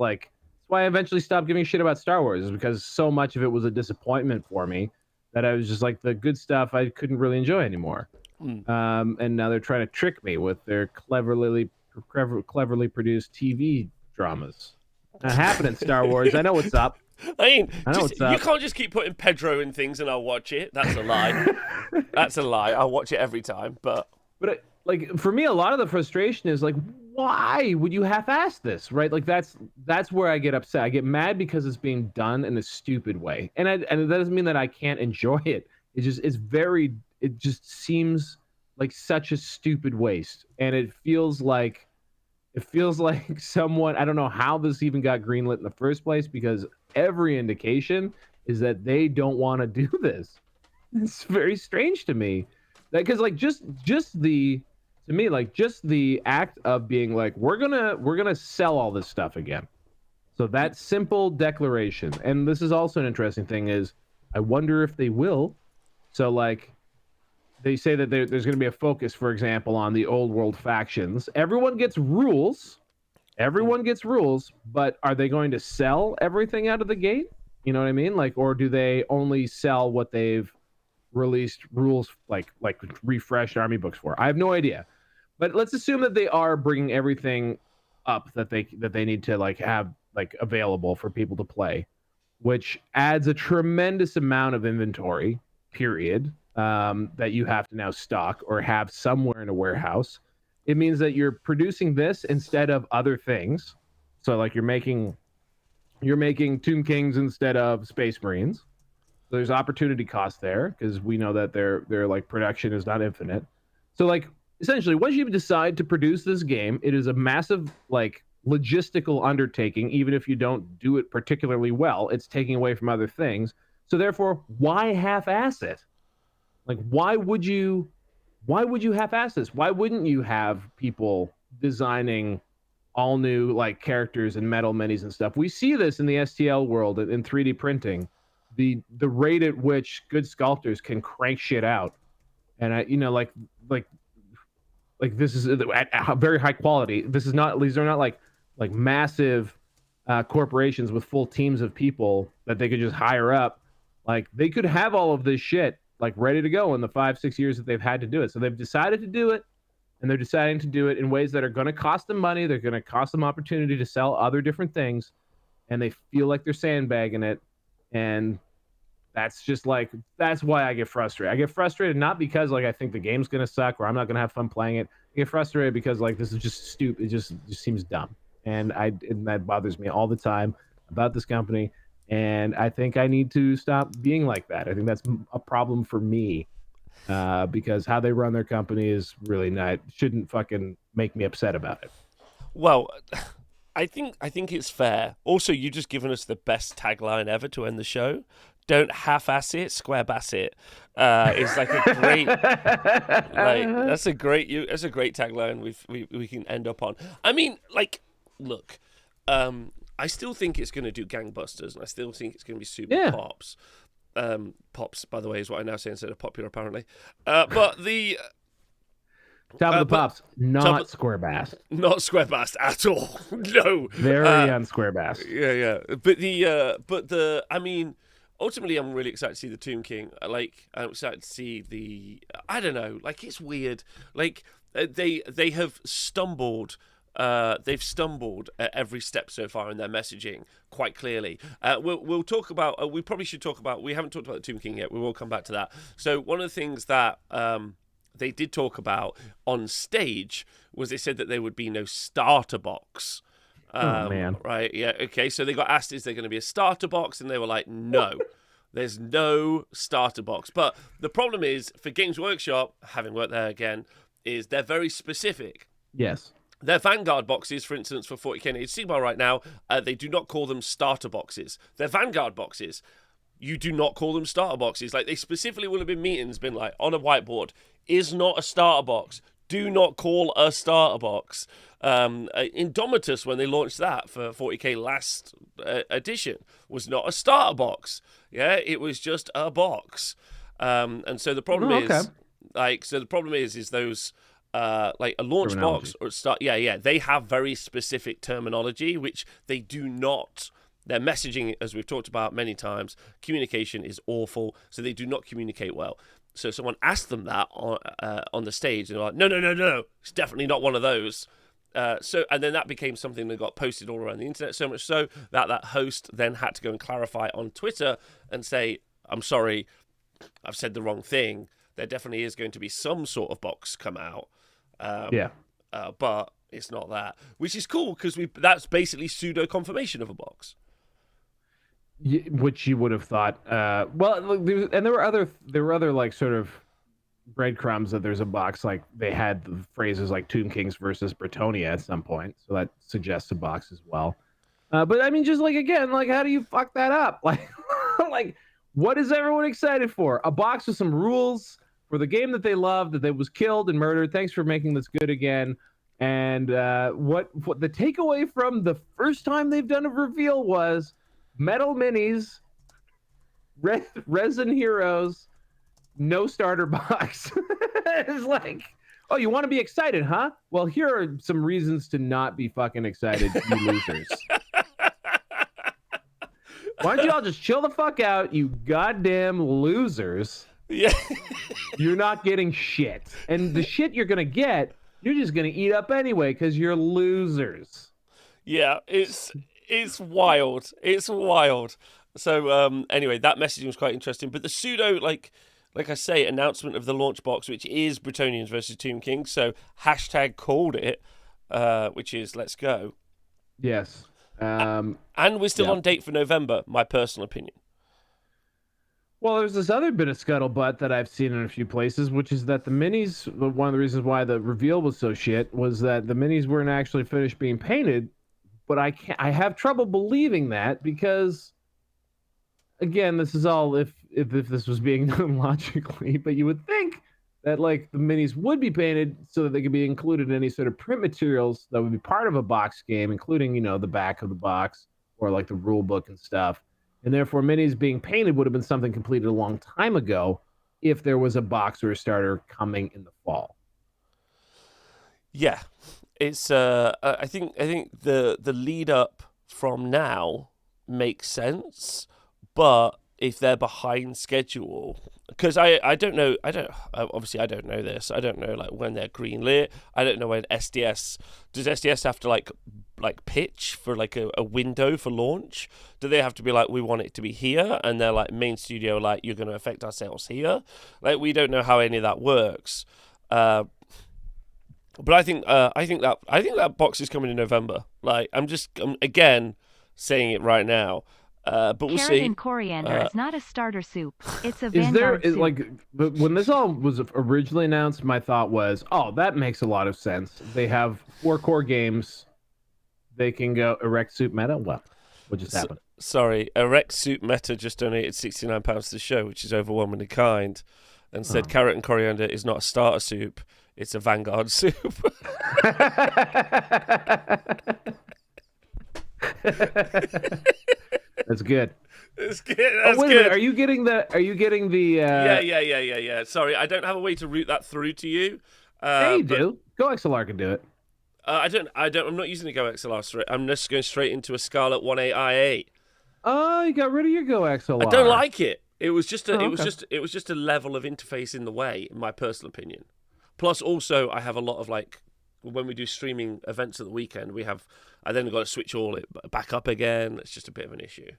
why I eventually stopped giving a shit about Star Wars, is because so much of it was a disappointment for me that I was just like, the good stuff I couldn't really enjoy anymore. And now they're trying to trick me with their cleverly produced TV dramas. Not happening, Star Wars. I know what's up. I know what's up. You can't just keep putting Pedro in things and I'll watch it. That's a lie. That's a lie. I'll watch it every time. But like, for me, a lot of the frustration is like, why would you half-ass this, right? Like, that's where I get upset. I get mad because it's being done in a stupid way, and that doesn't mean that I can't enjoy it. It just seems like such a stupid waste, and it feels like someone, I don't know how this even got greenlit in the first place, because every indication is that they don't want to do this. It's very strange to me, because like just the act of being like, we're gonna sell all this stuff again. So that simple declaration, and this is also an interesting thing, is I wonder if they will. So like, they say that there's going to be a focus, for example, on the old world factions. Everyone gets rules, but are they going to sell everything out of the gate? You know what I mean? Like, or do they only sell what they've released rules, like refreshed army books for? I have no idea. But let's assume that they are bringing everything up that they need to like have like available for people to play, which adds a tremendous amount of inventory, period, that you have to now stock or have somewhere in a warehouse. It means that you're producing this instead of other things. So like you're making Tomb Kings instead of Space Marines. So there's opportunity cost there, because we know that their like production is not infinite. So like, essentially, once you decide to produce this game, it is a massive like logistical undertaking. Even if you don't do it particularly well, it's taking away from other things. So therefore, why half-ass it? Like, why would you half-ass this? Why wouldn't you have people designing all new like characters and metal minis and stuff? We see this in the STL world in 3D printing. The rate at which good sculptors can crank shit out, and like this is at a very high quality. These are not like massive corporations with full teams of people that they could just hire up. Like, they could have all of this shit like ready to go in the 5-6 years that they've had to do it. So they've decided to do it, and they're deciding to do it in ways that are going to cost them money. They're going to cost them opportunity to sell other different things, and they feel like they're sandbagging it. And that's why I get frustrated. I get frustrated not because like I think the game's gonna suck or I'm not gonna have fun playing it. I get frustrated because like this is just stupid. It just seems dumb, and that bothers me all the time about this company. And I think I need to stop being like that. I think that's a problem for me, because how they run their company is really shouldn't fucking make me upset about it. Well, I think it's fair. Also, you've just given us the best tagline ever to end the show. Don't half-ass it, square-bass it. It's like a great, that's a great tagline we can end up on. I mean, like, look, I still think it's going to do gangbusters, and I still think it's going to be super pops. Pops, by the way, is what I now say instead of popular, apparently. But the top of the pops, not square-bass. Not square-bass at all. No, very unsquare-bass. Yeah. But I mean, ultimately, I'm really excited to see the Tomb King. Like, I'm excited to see I don't know. Like, it's weird. Like, they have stumbled. They've stumbled at every step so far in their messaging quite clearly. We'll talk about. We probably should talk about. We haven't talked about the Tomb King yet. We will come back to that. So one of the things that they did talk about on stage was they said that there would be no starter box. Oh, man. Right, yeah, okay. So they got asked, is there going to be a starter box? And they were like, no, there's no starter box. But the problem is, for Games Workshop, having worked there again, is they're very specific. Yes. Their Vanguard boxes, for instance, for 40k and HC right now, they do not call them starter boxes. Their Vanguard boxes, you do not call them starter boxes. Like, they specifically will have been meetings, been like, on a whiteboard, is not a starter box. Do not call a starter box. Indomitus, when they launched that for 40k last edition, was not a starter box. Yeah, it was just a box. And so the problem is those like a launch box or start. Yeah, they have very specific terminology which they do not Their messaging, as we've talked about many times, communication is awful, so they do not communicate well. So someone asked them that on the stage, and they're like, no, it's definitely not one of those. And then that became something that got posted all around the internet, so much so that host then had to go and clarify on Twitter and say, I'm sorry, I've said the wrong thing. There definitely is going to be some sort of box come out. But it's not that, which is cool because that's basically pseudo confirmation of a box. Which you would have thought. There were other like sort of breadcrumbs that there's a box. Like they had the phrases like Tomb Kings versus Bretonnia at some point, so that suggests a box as well. But I mean, just like again, like how do you fuck that up? Like, like what is everyone excited for? A box with some rules for the game that they loved, that was killed and murdered. Thanks for making this good again. And what the takeaway from the first time they've done a reveal was metal minis, resin heroes, no starter box. It's like, oh, you want to be excited, huh? Well, here are some reasons to not be fucking excited, you losers. Why don't you all just chill the fuck out, you goddamn losers? Yeah. You're not getting shit. And the shit you're going to get, you're just going to eat up anyway because you're losers. Yeah, it's wild. It's wild. So anyway, that messaging was quite interesting. But the pseudo, like I say, announcement of the launch box, which is Bretonnians versus Tomb Kings. So hashtag called it, which is let's go. Yes. And we're still on date for November, my personal opinion. Well, there's this other bit of scuttlebutt that I've seen in a few places, which is that the minis, one of the reasons why the reveal was so shit was that the minis weren't actually finished being painted. But I have trouble believing that because, again, this is all if this was being done logically, but you would think that like the minis would be painted so that they could be included in any sort of print materials that would be part of a box game, including, you know, the back of the box or like the rule book and stuff. And therefore, minis being painted would have been something completed a long time ago if there was a box or a starter coming in the fall. Yeah, it's. I think the lead up from now makes sense, but if they're behind schedule, because I don't know, obviously I don't know this. I don't know like when they're greenlit. I don't know when does SDS have to like pitch for like a window for launch? Do they have to be like, we want it to be here, and they're like main studio like, you're going to affect our sales here? Like we don't know how any of that works. But I think that box is coming in November. Like I'm again saying it right now. But we'll see. Carrot and coriander is not a starter soup. It's a Vanguard soup. Like when this all was originally announced, my thought was, oh, that makes a lot of sense. They have 4 core games. They can go erect soup meta. What just happened? Sorry, erect soup meta just donated £69 to the show, which is overwhelmingly kind, and said carrot and coriander is not a starter soup. It's a Vanguard soup. That's good. It's good. Wait a minute. Are you getting the? Yeah. Sorry, I don't have a way to route that through to you. Yeah, you do. Go XLR can do it. I don't. I'm not using the Go XLR straight. I'm just going straight into a Scarlett 1.8 IA. Oh, you got rid of your Go XLR. I don't like it. It was just a. Oh, It was just a level of interface in the way, in my personal opinion. Plus, also, I have a lot of like when we do streaming events at the weekend, I then got to switch all it back up again. It's just a bit of an issue.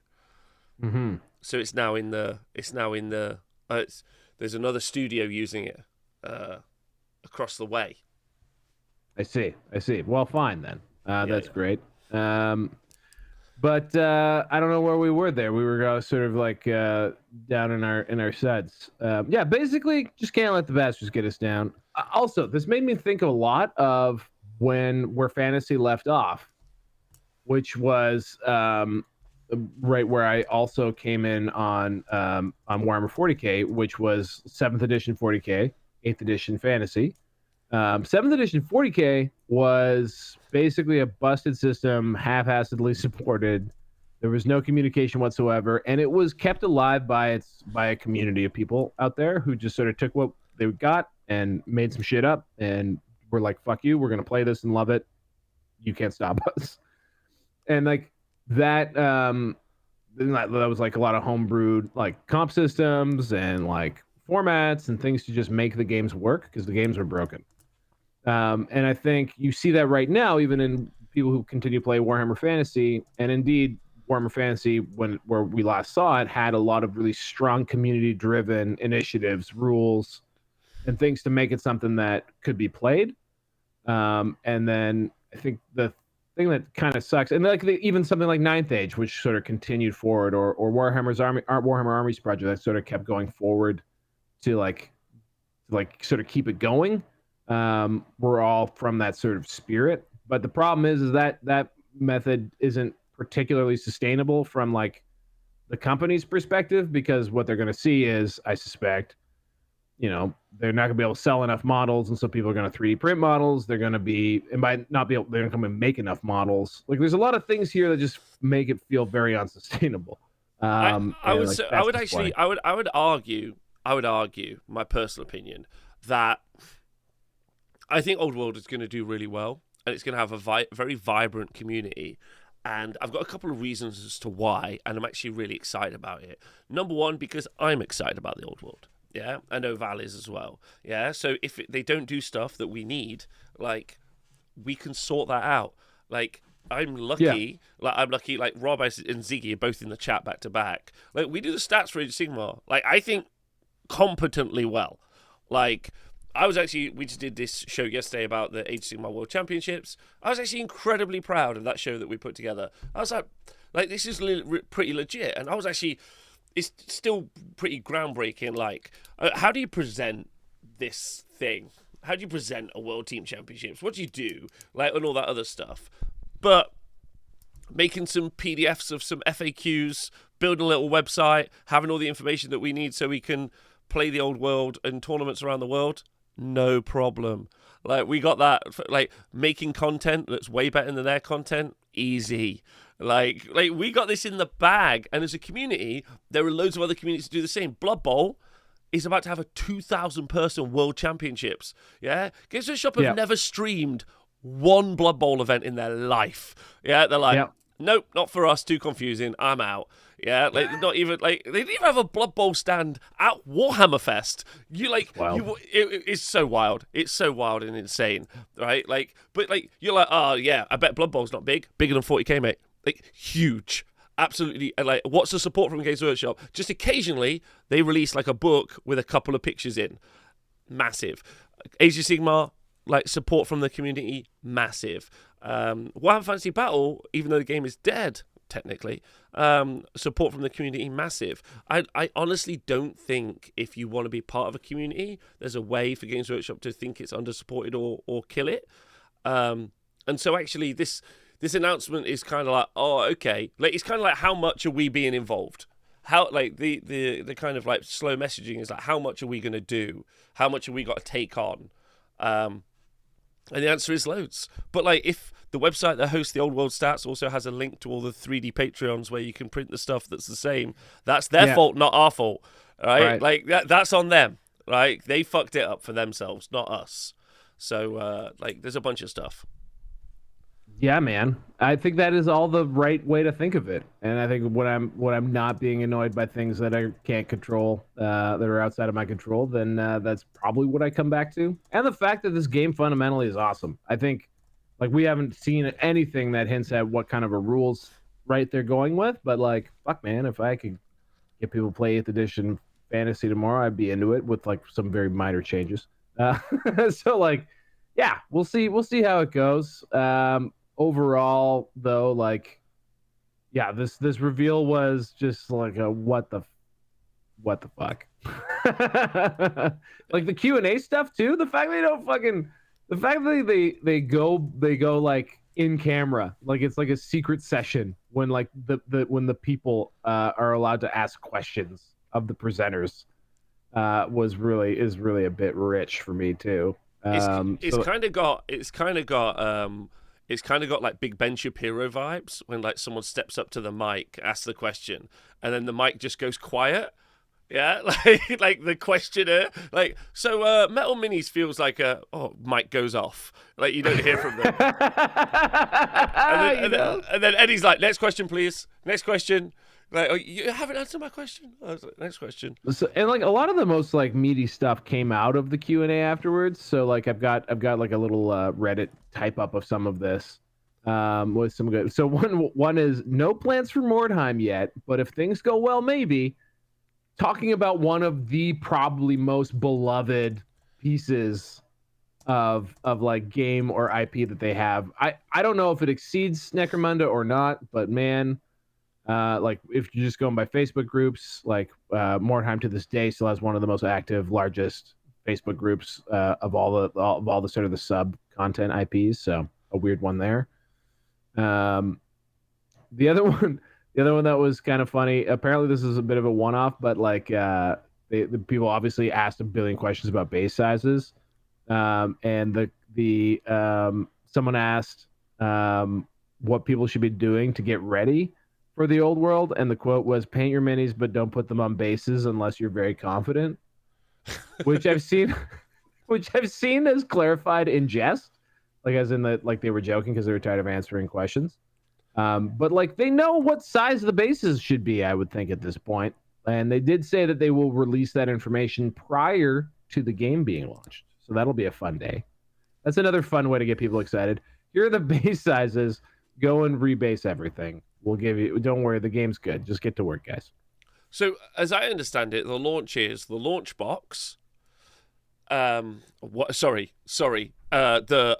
Mm-hmm. So it's now in the. There's another studio using it across the way. I see. Well, fine then. That's great. But I don't know where we were there. We were sort of like down in our suds. Basically, just can't let the bastards get us down. Also, this made me think a lot of where fantasy left off, which was right where I also came in on Warhammer 40k, which was 7th edition 40k, 8th edition fantasy. 7th edition 40k was basically a busted system, half-assedly supported. There was no communication whatsoever, and it was kept alive by a community of people out there who just sort of took what they got and made some shit up, and were like, "Fuck you, we're gonna play this and love it. You can't stop us." And like, that was like a lot of homebrewed like comp systems and like formats and things to just make the games work because the games were broken. And I think you see that right now, even in people who continue to play Warhammer Fantasy, and indeed Warhammer Fantasy, where we last saw it, had a lot of really strong community-driven initiatives, rules, and things to make it something that could be played. And then I think the thing that kind of sucks, and like even something like Ninth Age, which sort of continued forward, or Warhammer Armies project that sort of kept going forward to like sort of keep it going. We're all from that sort of spirit, but the problem is that that method isn't particularly sustainable from like the company's perspective, because what they're going to see is, I suspect, they're not going to be able to sell enough models, and so people are going to 3D print models. They're going to be, and by not be able, they're going to come and make enough models. Like, there's a lot of things here that just make it feel very unsustainable. I would like, say, I would argue, my personal opinion, that I think Old World is going to do really well, and it's going to have a very vibrant community. And I've got a couple of reasons as to why, and I'm actually really excited about it. Number one, because I'm excited about the Old World. Yeah, I know Val is as well. Yeah, so if they don't do stuff that we need, like, we can sort that out. Like, I'm lucky. Yeah. Like Rob and Ziggy are both in the chat back to back. Like, we do the stats for Age of Sigmar. Like, I think competently well. Like, we just did this show yesterday about the Age of Sigmar World Championships. I was actually incredibly proud of that show that we put together. I was like this is pretty legit, and I was actually. It's still pretty groundbreaking. Like, how do you present this thing? How do you present a World Team Championships? What do you do? Like, and all that other stuff. But making some PDFs of some FAQs, building a little website, having all the information that we need so we can play the Old World and tournaments around the world, no problem. Like, we got that. Like, making content that's way better than their content, easy. Like we got this in the bag, and as a community, there are loads of other communities to do the same. Blood Bowl is about to have a 2,000-person World Championships. Yeah, Games Workshop have never streamed one Blood Bowl event in their life. Yeah, they're like, nope, not for us. Too confusing. I'm out. Yeah, like not even like they didn't even have a Blood Bowl stand at Warhammer Fest. It's so wild. It's so wild and insane, right? Like, but like you're like, oh yeah, I bet Blood Bowl's not bigger than 40k, mate. Like, huge. Absolutely. And like, what's the support from Games Workshop? Just occasionally, they release like a book with a couple of pictures in. Massive. Age of Sigmar, like, support from the community, massive. Warhammer Fantasy Battle, even though the game is dead, technically, support from the community, massive. I honestly don't think if you want to be part of a community, there's a way for Games Workshop to think it's under-supported or kill it. And so actually, this announcement is kind of like, oh, okay. Like, it's kind of like, how much are we being involved? How, like, the kind of like slow messaging is like, how much are we going to do? How much have we got to take on? And the answer is loads. But like, if the website that hosts the Old World stats also has a link to all the 3D Patreons where you can print the stuff that's the same, that's their fault, not our fault. Right? Like, that's on them. Right? They fucked it up for themselves, not us. So like, there's a bunch of stuff. Yeah, man. I think that is all the right way to think of it. And I think when I'm not being annoyed by things that I can't control, that are outside of my control, then that's probably what I come back to. And the fact that this game fundamentally is awesome. I think, like, we haven't seen anything that hints at what kind of a rules right they're going with, but like, fuck, man, if I could get people to play 8th edition fantasy tomorrow, I'd be into it with like some very minor changes. So like, yeah, we'll see how it goes. Overall, though, like, yeah, this reveal was just like a what the fuck. Like the Q&A stuff too. The fact that they go like in camera, like it's like a secret session when like when the people are allowed to ask questions of the presenters is really a bit rich for me too. It's kind of got like Big Ben Shapiro vibes when like someone steps up to the mic, asks the question, and then the mic just goes quiet. Yeah, like the questioner, like so. Metal Minis feels like mic goes off, like you don't hear from them, and then Eddie's like, next question, please, next question. Like, oh, you haven't answered my question. I was like, next question. So, and like a lot of the most like meaty stuff came out of the Q&A afterwards. So like I've got like a little Reddit type up of some of this. With some good. So one is no plans for Mordheim yet, but if things go well, maybe. Talking about one of the probably most beloved pieces of like game or IP that they have. I don't know if it exceeds Necromunda or not, but man, like if you're just going by Facebook groups, like Mordheim to this day still has one of the most active, largest Facebook groups of all the sort of the sub content IPs. So a weird one there. The other one, that was kind of funny. Apparently, this is a bit of a one-off, but like the people obviously asked a billion questions about base sizes, and someone asked what people should be doing to get ready for the old world, and the quote was, "Paint your minis, but don't put them on bases unless you're very confident," which I've seen, as clarified in jest, like as in that like they were joking because they were tired of answering questions. But like they know what size the bases should be, I would think at this point. And they did say that they will release that information prior to the game being launched. So that'll be a fun day. That's another fun way to get people excited. Here are the base sizes. Go and rebase everything. We'll give you, don't worry, the game's good. Just get to work, guys. So as I understand it, the launch is the launch box. The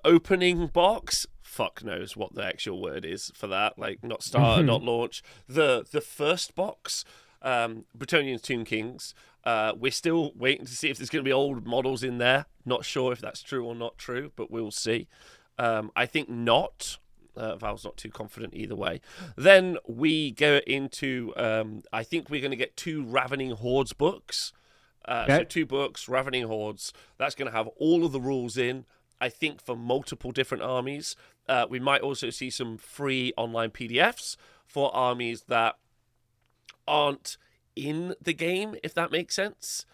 opening box. Fuck knows what the actual word is for that. Like not starter, not launch. The first box, Bretonnians, Tomb Kings. We're still waiting to see if there's going to be old models in there. Not sure if that's true or not true, but we'll see. I think not. Val's not too confident either way. Then we go into, I think we're going to get 2 Ravening Hordes books. Okay. So 2 books, Ravening Hordes. That's going to have all of the rules in, I think, for multiple different armies. We might also see some free online PDFs for armies that aren't in the game, if that makes sense.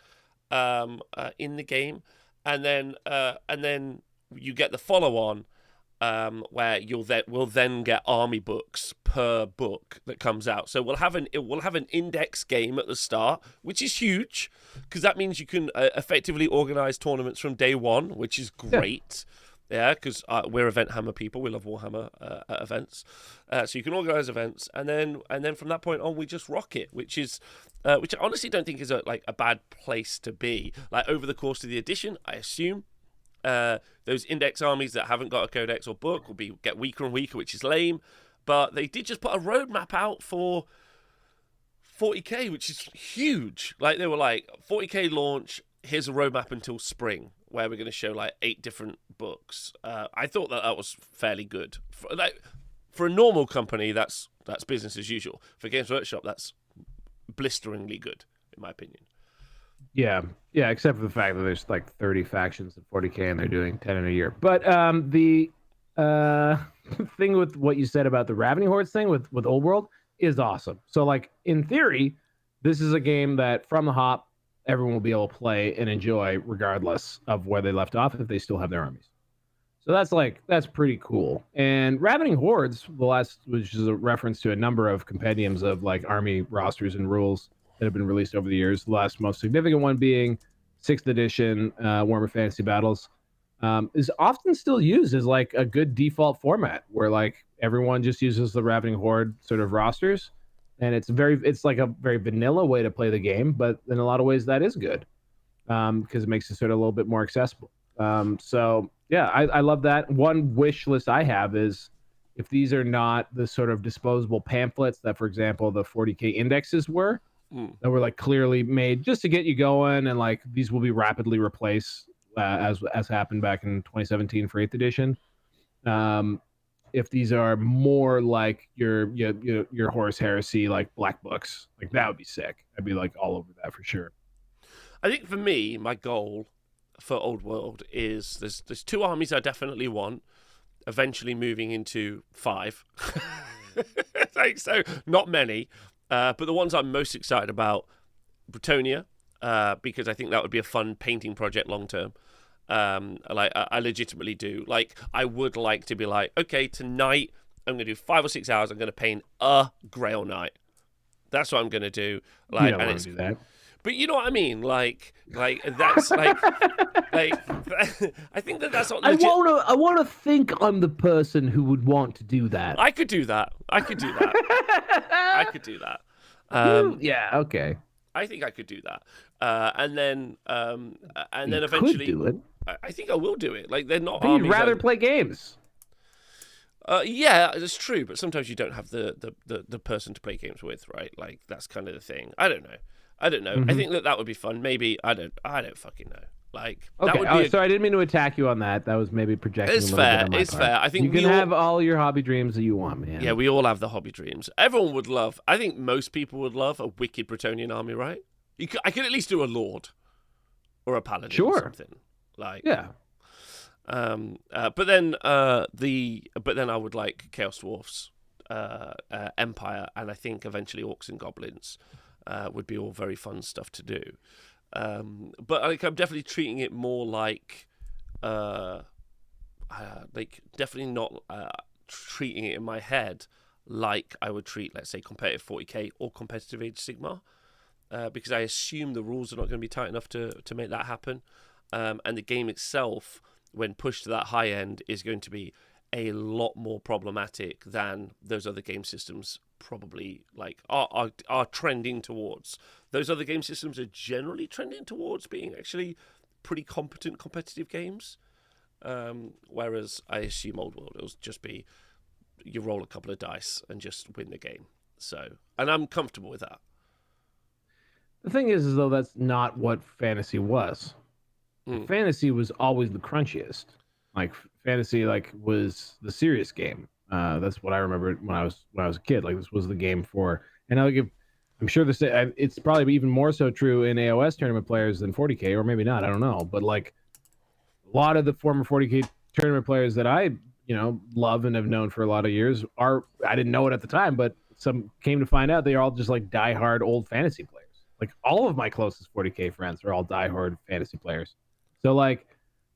In the game. And then you get the follow-on, where we'll then get army books per book that comes out. So we'll have an index game at the start, which is huge because that means you can effectively organize tournaments from day one, which is great. Yeah, because we're event hammer people. We love Warhammer at events, so you can organize events, and then from that point on, we just rock it, which I honestly don't think is a bad place to be. Like over the course of the edition, I assume. Those index armies that haven't got a codex or book will get weaker and weaker, which is lame. But they did just put a roadmap out for 40k, which is huge. Like they were like 40k launch. Here's a roadmap until spring, where we're going to show like 8 different books. I thought that was fairly good. For a normal company, that's business as usual. For Games Workshop, that's blisteringly good, in my opinion. Yeah, except for the fact that there's like 30 factions at 40k and they're doing 10 in a year. But the thing with what you said about the Ravening Hordes thing with Old World is awesome. So like in theory, this is a game that from the hop, everyone will be able to play and enjoy regardless of where they left off if they still have their armies. So that's pretty cool. And Ravening Hordes, which is a reference to a number of compendiums of like army rosters and rules that have been released over the years. The last most significant one being 6th edition Warhammer Fantasy Battles, is often still used as like a good default format where like everyone just uses the Ravening Horde sort of rosters. And it's like a very vanilla way to play the game, but in a lot of ways that is good because it makes it sort of a little bit more accessible. So yeah, I love that. One wish list I have is if these are not the sort of disposable pamphlets that, for example, the 40k indexes were, that were like clearly made just to get you going, and like these will be rapidly replaced as happened back in 2017 for 8th edition. If these are more like your Horus Heresy, like black books, like that would be sick. I'd be like all over that for sure. I think for me, my goal for Old World is there's 2 armies I definitely want, eventually moving into 5. Like, so not many, but the ones I'm most excited about, Bretonia, because I think that would be a fun painting project long term. I legitimately do. Like, I would like to be like, okay, tonight I'm going to do 5 or 6 hours. I'm going to paint a Grail Knight. That's what I'm going to do. Like, you don't want to do that. But you know what I mean? Like that's like, I think that's not legit. I want to think I'm the person who would want to do that. I could do that. I could do that. Yeah, okay. I think I could do that. And then You eventually, could do it. I think I will do it. Like, they're not But you'd armies. rather play games. Yeah, that's true. But sometimes you don't have the person to play games with, right? Like, that's kind of the thing. I don't know. Mm-hmm. I think that would be fun. Maybe I don't fucking know. Like, Okay. that would be So I didn't mean to attack you on that. That was maybe projecting a little bit on my It's part. fair. I think you can have all your hobby dreams that you want, man. Yeah, we all have the hobby dreams. Everyone would love. I think most people would love a wicked Bretonnian army, right? I could at least do a lord or a paladin or something. Like, yeah. But then I would like Chaos Dwarfs, Empire, and I think eventually Orcs and Goblins would be all very fun stuff to do. But like, I'm definitely treating it more like definitely not treating it in my head like I would treat, let's say, competitive 40k or competitive Age of Sigmar, because I assume the rules are not going to be tight enough to make that happen, and the game itself, when pushed to that high end, is going to be a lot more problematic than those other game systems probably like are trending towards. Those other game systems are generally trending towards being actually pretty competent competitive games, whereas I assume Old World it'll just be you roll a couple of dice and just win the game. So, and I'm comfortable with that. The thing is though, that's not what fantasy was. Fantasy was always the crunchiest. Like, fantasy was the serious game. That's what I remember when I was a kid. Like, this was the game for, and I'm sure it's probably even more so true in AOS tournament players than 40k, or maybe not. I don't know. But like, a lot of the former 40k tournament players that I love and have known for a lot of years I didn't know it at the time, but some came to find out they're all just like diehard old fantasy players. Like, all of my closest 40k friends are all diehard fantasy players. So like,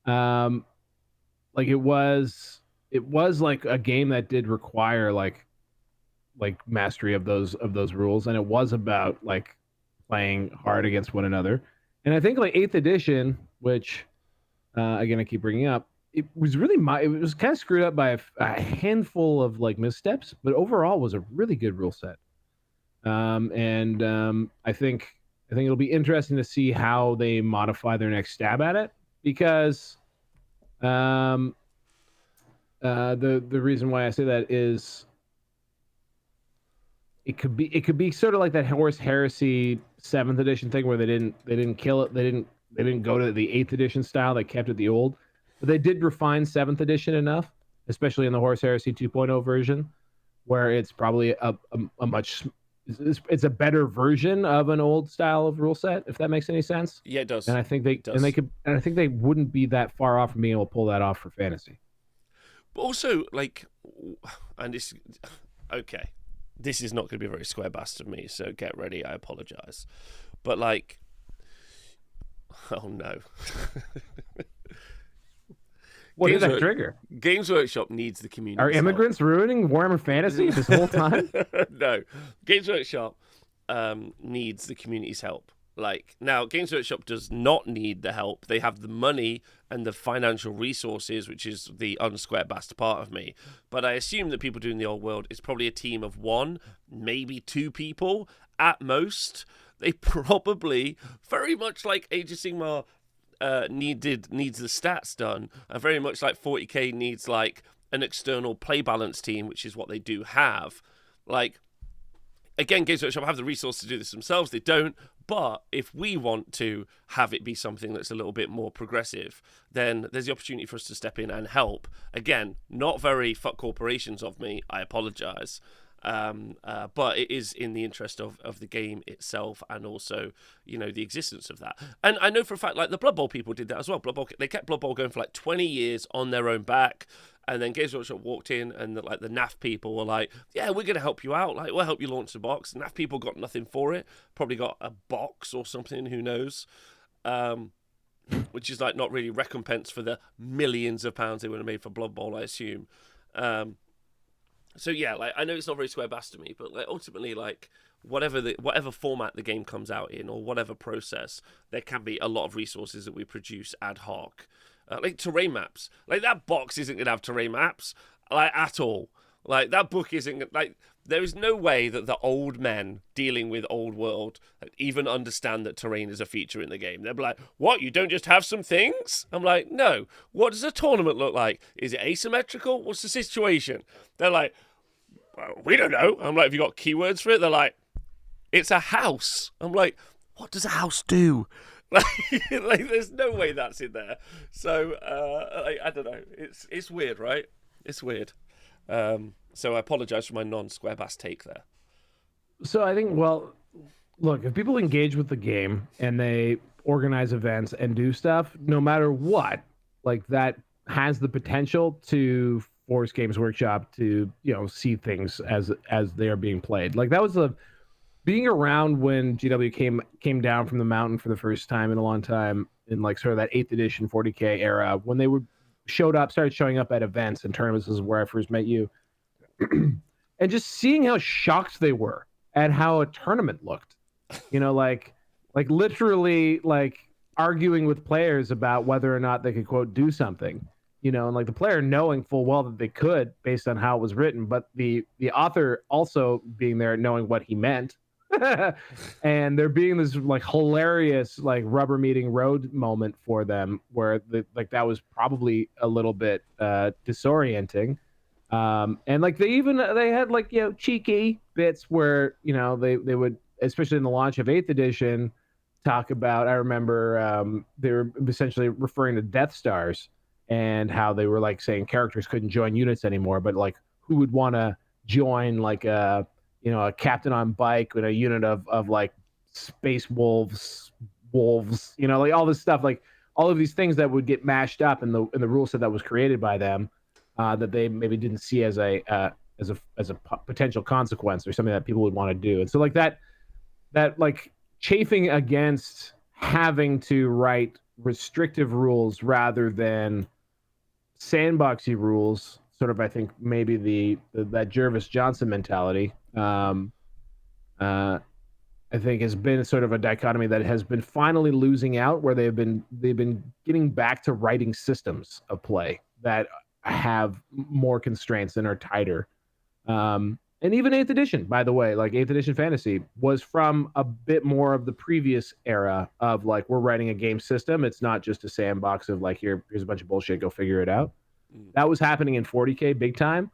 it was like a game that did require like mastery of those rules, and it was about like playing hard against one another. And I think like 8th edition, which again I keep bringing up, it was really it was kind of screwed up by a handful of like missteps, but overall was a really good rule set. I think it'll be interesting to see how they modify their next stab at it, because the reason why I say that is it could be sort of like that Horse Heresy 7th edition thing where they didn't kill it, they didn't go to the 8th edition style, they kept it the old, but they did refine 7th edition enough, especially in the Horse Heresy 2.0 version, where it's probably a much it's a better version of an old style of rule set, if that makes any sense. Yeah, it does. And I think I think they wouldn't be that far off from being able to pull that off for fantasy. But also, like, and this is not going to be very square bastard of me, so get ready. I apologize, but like, oh no. What is that trigger? Games Workshop needs the community. Are immigrants ruining Warhammer Fantasy this whole time? No. Games Workshop needs the community's help. Like, now, Games Workshop does not need the help. They have the money and the financial resources, which is the unsquare bastard part of me. But I assume that people doing the old world is probably a team of 1, maybe 2 people at most. They probably, very much like Age of Sigmar, needs the stats done, and very much like 40k needs like an external play balance team, which is what they do have. Like, again, Games Workshop have the resource to do this themselves. They don't. But if we want to have it be something that's a little bit more progressive, then there's the opportunity for us to step in and help. Again, not very fuck corporations of me. I apologize. But it is in the interest of the game itself, and also, the existence of that. And I know for a fact, like, the Blood Bowl people did that as well. They kept Blood Bowl going for like 20 years on their own back. And then Games Workshop walked in, and the NAF people were like, "Yeah, we're going to help you out. Like, we'll help you launch the box." The NAF people got nothing for it. Probably got a box or something. Who knows? Which is like not really recompense for the millions of pounds they would have made for Blood Bowl, I assume. So yeah, like I know it's not very Square Bass to me, but like ultimately, like whatever format the game comes out in or whatever process, there can be a lot of resources that we produce ad hoc. Like terrain maps, like that box isn't gonna have terrain maps, like at all. Like that book isn't like there is no way that the old men dealing with old world even understand that terrain is a feature in the game. They'll be like, "What? You don't just have some things?" I'm like, "No. What does a tournament look like? Is it asymmetrical? What's the situation?" They're like, "Well, we don't know." I'm like, "Have you got keywords for it?" They're like, "It's a house." I'm like, "What does a house do?" Like there's no way that's in there. So I don't know. It's weird, right? It's weird. So I apologize for my non-Square Bass take there. So I think, well, look, if people engage with the game and they organize events and do stuff, no matter what, like that has the potential to force Games Workshop to, see things as they are being played. Like that was being around when GW came down from the mountain for the first time in a long time in like sort of that 8th edition 40K era when they started showing up at events and tournaments. This is where I first met you. And just seeing how shocked they were at how a tournament looked, like literally like arguing with players about whether or not they could quote do something, and like the player knowing full well that they could based on how it was written, but the author also being there knowing what he meant. And there being this like hilarious like rubber meeting road moment for them where that was probably a little bit disorienting. And like they had like cheeky bits where they would, especially in the launch of 8th edition, talk about, I remember they were essentially referring to Death Stars and how they were like saying characters couldn't join units anymore, but like who would want to join like a captain on bike with a unit of like space wolves, like all this stuff, like all of these things that would get mashed up in the rule set that was created by them, that they maybe didn't see as a potential consequence or something that people would want to do. And so like that like chafing against having to write restrictive rules rather than sandboxy rules, sort of, I think maybe that Jervis Johnson mentality, I think has been sort of a dichotomy that has been finally losing out, where they've been getting back to writing systems of play that have more constraints and are tighter. And even 8th edition, by the way, like 8th edition fantasy was from a bit more of the previous era of like, we're writing a game system. It's not just a sandbox of like, here's a bunch of bullshit, go figure it out. That was happening in 40K big time.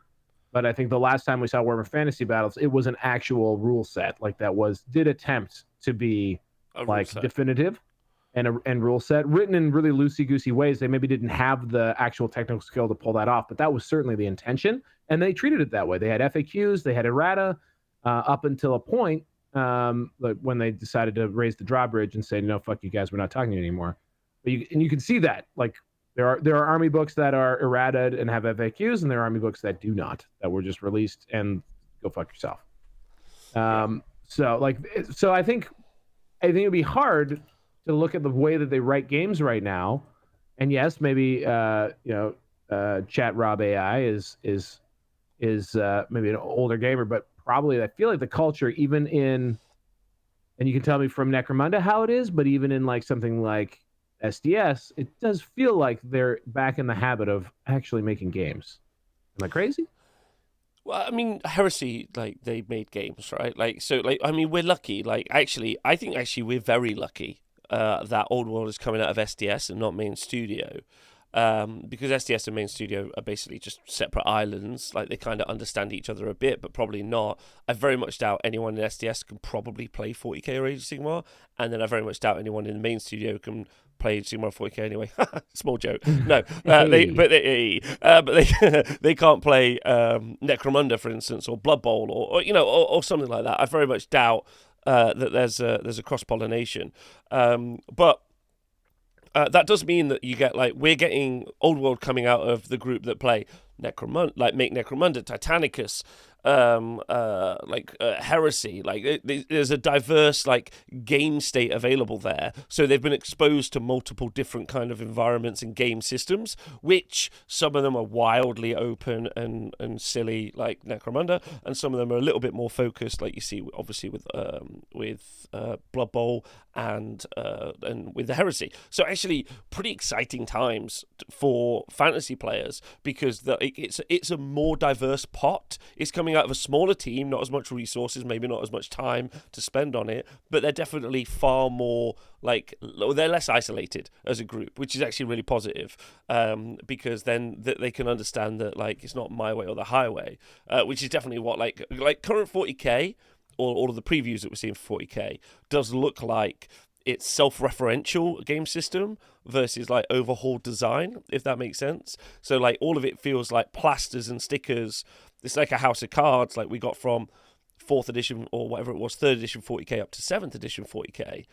But I think the last time we saw Warhammer Fantasy Battles, it was an actual rule set. Like that did attempt to be like definitive and rule set, written in really loosey-goosey ways. They maybe didn't have the actual technical skill to pull that off, but that was certainly the intention. And they treated it that way. They had FAQs, they had errata, up until a point, like when they decided to raise the drawbridge and say, "No, fuck you guys, we're not talking to you anymore." But you can see that, like, there are army books that are errata and have FAQs, and there are army books that do not, that were just released and go fuck yourself. So I think it'd be hard to look at the way that they write games right now. And yes, maybe Chat Rob AI is maybe an older gamer, but probably I feel like the culture, even in, and you can tell me from Necromunda how it is, but even in like something like SDS, it does feel like they're back in the habit of actually making games. Am I crazy? Well, I mean, Heresy, like, they made games, right? Like, so, like, I mean, we're lucky. Like, actually, I think we're very lucky that Old World is coming out of SDS and not Main Studio. Because SDS and Main Studio are basically just separate islands. Like, they kind of understand each other a bit, but probably not. I very much doubt anyone in SDS can probably play 40k or Age of Sigmar, and then I very much doubt anyone in the Main Studio can play Age of Sigmar 40k anyway. Small joke. No, they can't play Necromunda, for instance, or Blood Bowl, or something like that. I very much doubt that there's a cross pollination, but. That does mean that you get, like, we're getting Old World coming out of the group that play make Necromunda, Titanicus, Heresy. Like there's a diverse like game state available there, so they've been exposed to multiple different kind of environments and game systems, which some of them are wildly open and silly like Necromunda, and some of them are a little bit more focused, like you see obviously with Blood Bowl and with the Heresy. So actually pretty exciting times for fantasy players, because it's a more diverse pot. It's coming out of a smaller team, not as much resources, maybe not as much time to spend on it, but they're definitely far more like, they're less isolated as a group, which is actually really positive, because then they can understand that like it's not my way or the highway, which is definitely what like current 40k, or all of the previews that we're seeing for 40k does look like it's self-referential game system versus like overhauled design, if that makes sense. So like all of it feels like plasters and stickers. It's like a house of cards, like we got from 4th edition or whatever it was, 3rd edition 40k up to 7th edition 40k.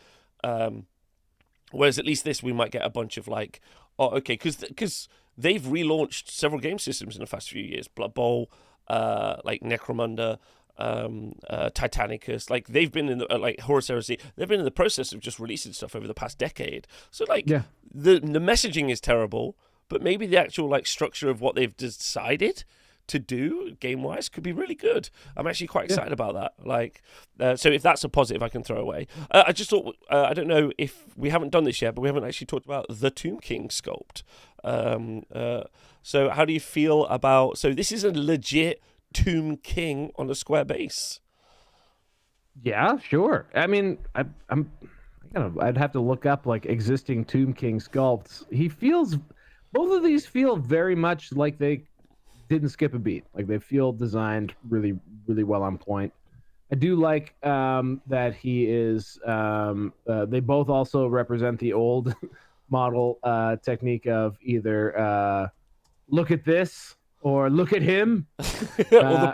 Whereas at least this, we might get a bunch of like, oh, okay, because they've relaunched several game systems in the past few years. Blood Bowl, like Necromunda, Titanicus, like they've been in the like Horus Heresy, they've been in the process of just releasing stuff over the past decade. So like the messaging is terrible, but maybe the actual like structure of what they've decided to do game wise could be really good. I'm actually quite excited about that. Like, so if that's a positive, I can throw away. I just thought, I don't know if we haven't done this yet, but we haven't actually talked about the Tomb King sculpt. So how do you feel about? So this is a legit Tomb King on a square base. Yeah, sure. I mean, I'd have to look up like existing Tomb King sculpts. Both of these feel very much like they didn't skip a beat. Like they feel designed really, really well on point. I do like that he is. They both also represent the old model technique of either look at this or look at him. Or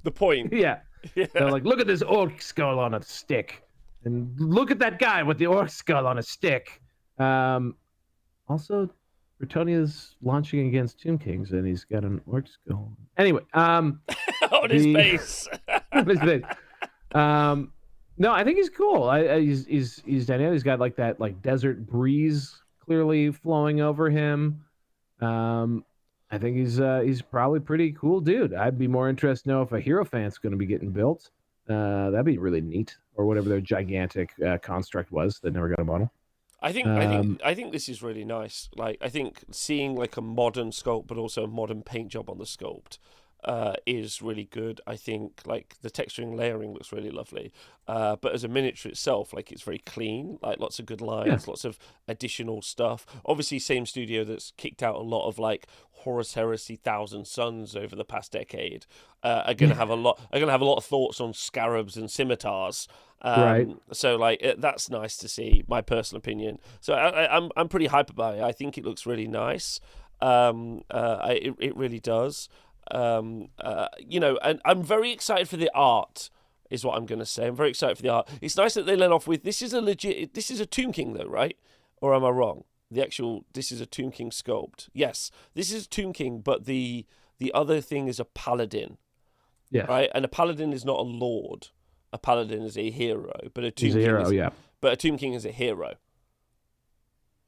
the point. Yeah. They're like, look at this orc skull on a stick, and look at that guy with the orc skull on a stick. Also, Bretonnians launching against Tomb Kings, and he's got an orc skull. Anyway, on his base. On his base. No, I think he's cool. He's dynamic. He's got like that like desert breeze clearly flowing over him. I think he's probably pretty cool dude. I'd be more interested to know if a Hierophant's going to be getting built. That'd be really neat, or whatever their gigantic construct was that never got a model. I think this is really nice. Like, I think seeing like a modern sculpt, but also a modern paint job on the sculpt, is really good. I think like the texturing layering looks really lovely. But as a miniature itself, like it's very clean, like lots of good lines, lots of additional stuff. Obviously, same studio that's kicked out a lot of like Horus Heresy Thousand Suns over the past decade are gonna have a lot. Are gonna have a lot of thoughts on scarabs and scimitars. Right. So like that's nice to see. My personal opinion. So I'm pretty hype about it. I think it looks really nice. It really does. And I'm very excited for the art, is what I'm going to say. I'm very excited for the art. It's nice that they let off with, this is a Tomb King though, right? Or am I wrong? This is a Tomb King sculpt. Yes, this is Tomb King, but the other thing is a paladin. Yeah. Right? And a paladin is not a lord. A paladin is a hero, but a Tomb King But a Tomb King is a hero.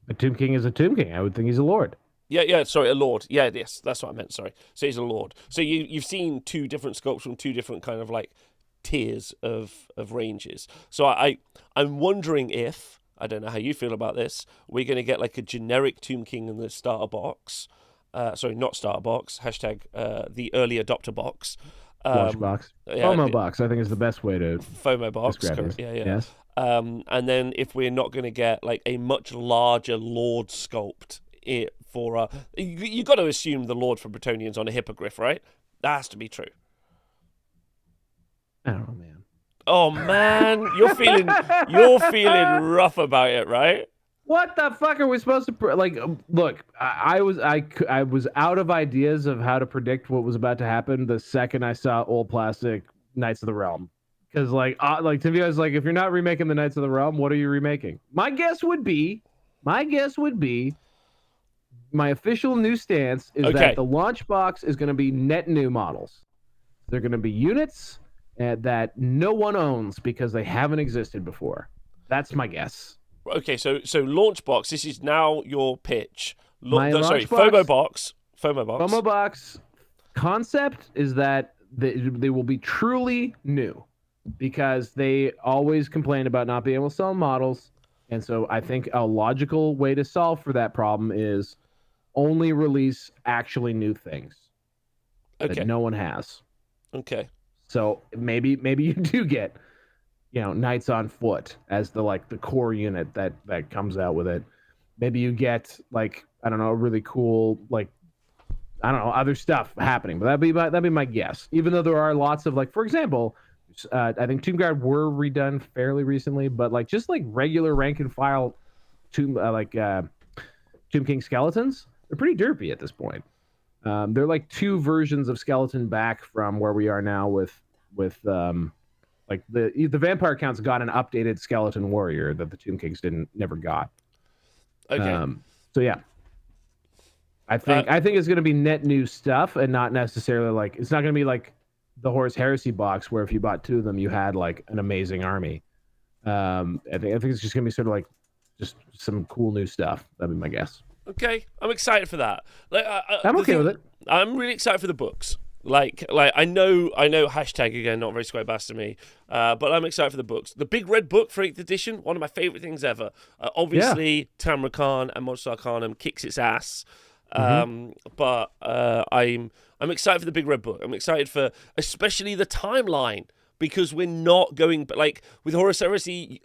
A Tomb King is a Tomb King. I would think he's a lord. Yeah, sorry, a lord. Yeah, yes, that's what I meant, sorry. So he's a lord. So you've seen two different sculpts from two different kind of like tiers of ranges. So I'm wondering if, I don't know how you feel about this, we're going to get like a generic Tomb King in the starter box. Sorry, not starter box, hashtag the early adopter box. Watch box. FOMO box, I think is the best way to FOMO box, correct. Yeah. Yes. And then if we're not going to get like a much larger lord sculpt for you got to assume the Lord for Bretonnians on a hippogriff, right? That has to be true. I don't know, man. Oh man, you're feeling rough about it, right? What the fuck are we supposed to like? Look, I was out of ideas of how to predict what was about to happen the second I saw old plastic Knights of the Realm. Because to be honest, like if you're not remaking the Knights of the Realm, what are you remaking? My guess would be my official new stance is Okay. that the launch box is going to be net new models. They're going to be units that no one owns because they haven't existed before. That's my guess. Okay, so launch box. This is now your pitch. FOMO box. FOMO box. FOMO box concept is that they will be truly new because they always complain about not being able to sell models. And so I think a logical way to solve for that problem is only release actually new things that no one has. Okay. So maybe you do get, Knights on Foot as the core unit that comes out with it. Maybe you get a really cool other stuff happening. But that'd be my guess. Even though there are lots of for example, I think Tomb Guard were redone fairly recently, but just regular rank and file Tomb King skeletons, they're pretty derpy at this point. They're two versions of skeleton back from where we are now with the vampire counts got an updated skeleton warrior that the Tomb Kings never got. Okay. So yeah, I think it's going to be net new stuff and not necessarily it's not going to be like the Horus Heresy box where if you bought 2 of them you had an amazing army. I think it's just going to be sort of just some cool new stuff. That'd be my guess. Okay, I'm excited for that. I'm okay with it. I'm really excited for the books. I know hashtag again, not very square bass to me, but I'm excited for the books. The Big Red Book for 8th edition, one of my favorite things ever. Obviously, Tamra Khan and Monster Arcanum kicks its ass. But I'm excited for the Big Red Book. I'm excited for especially the timeline because we're not going with Horus Heresy.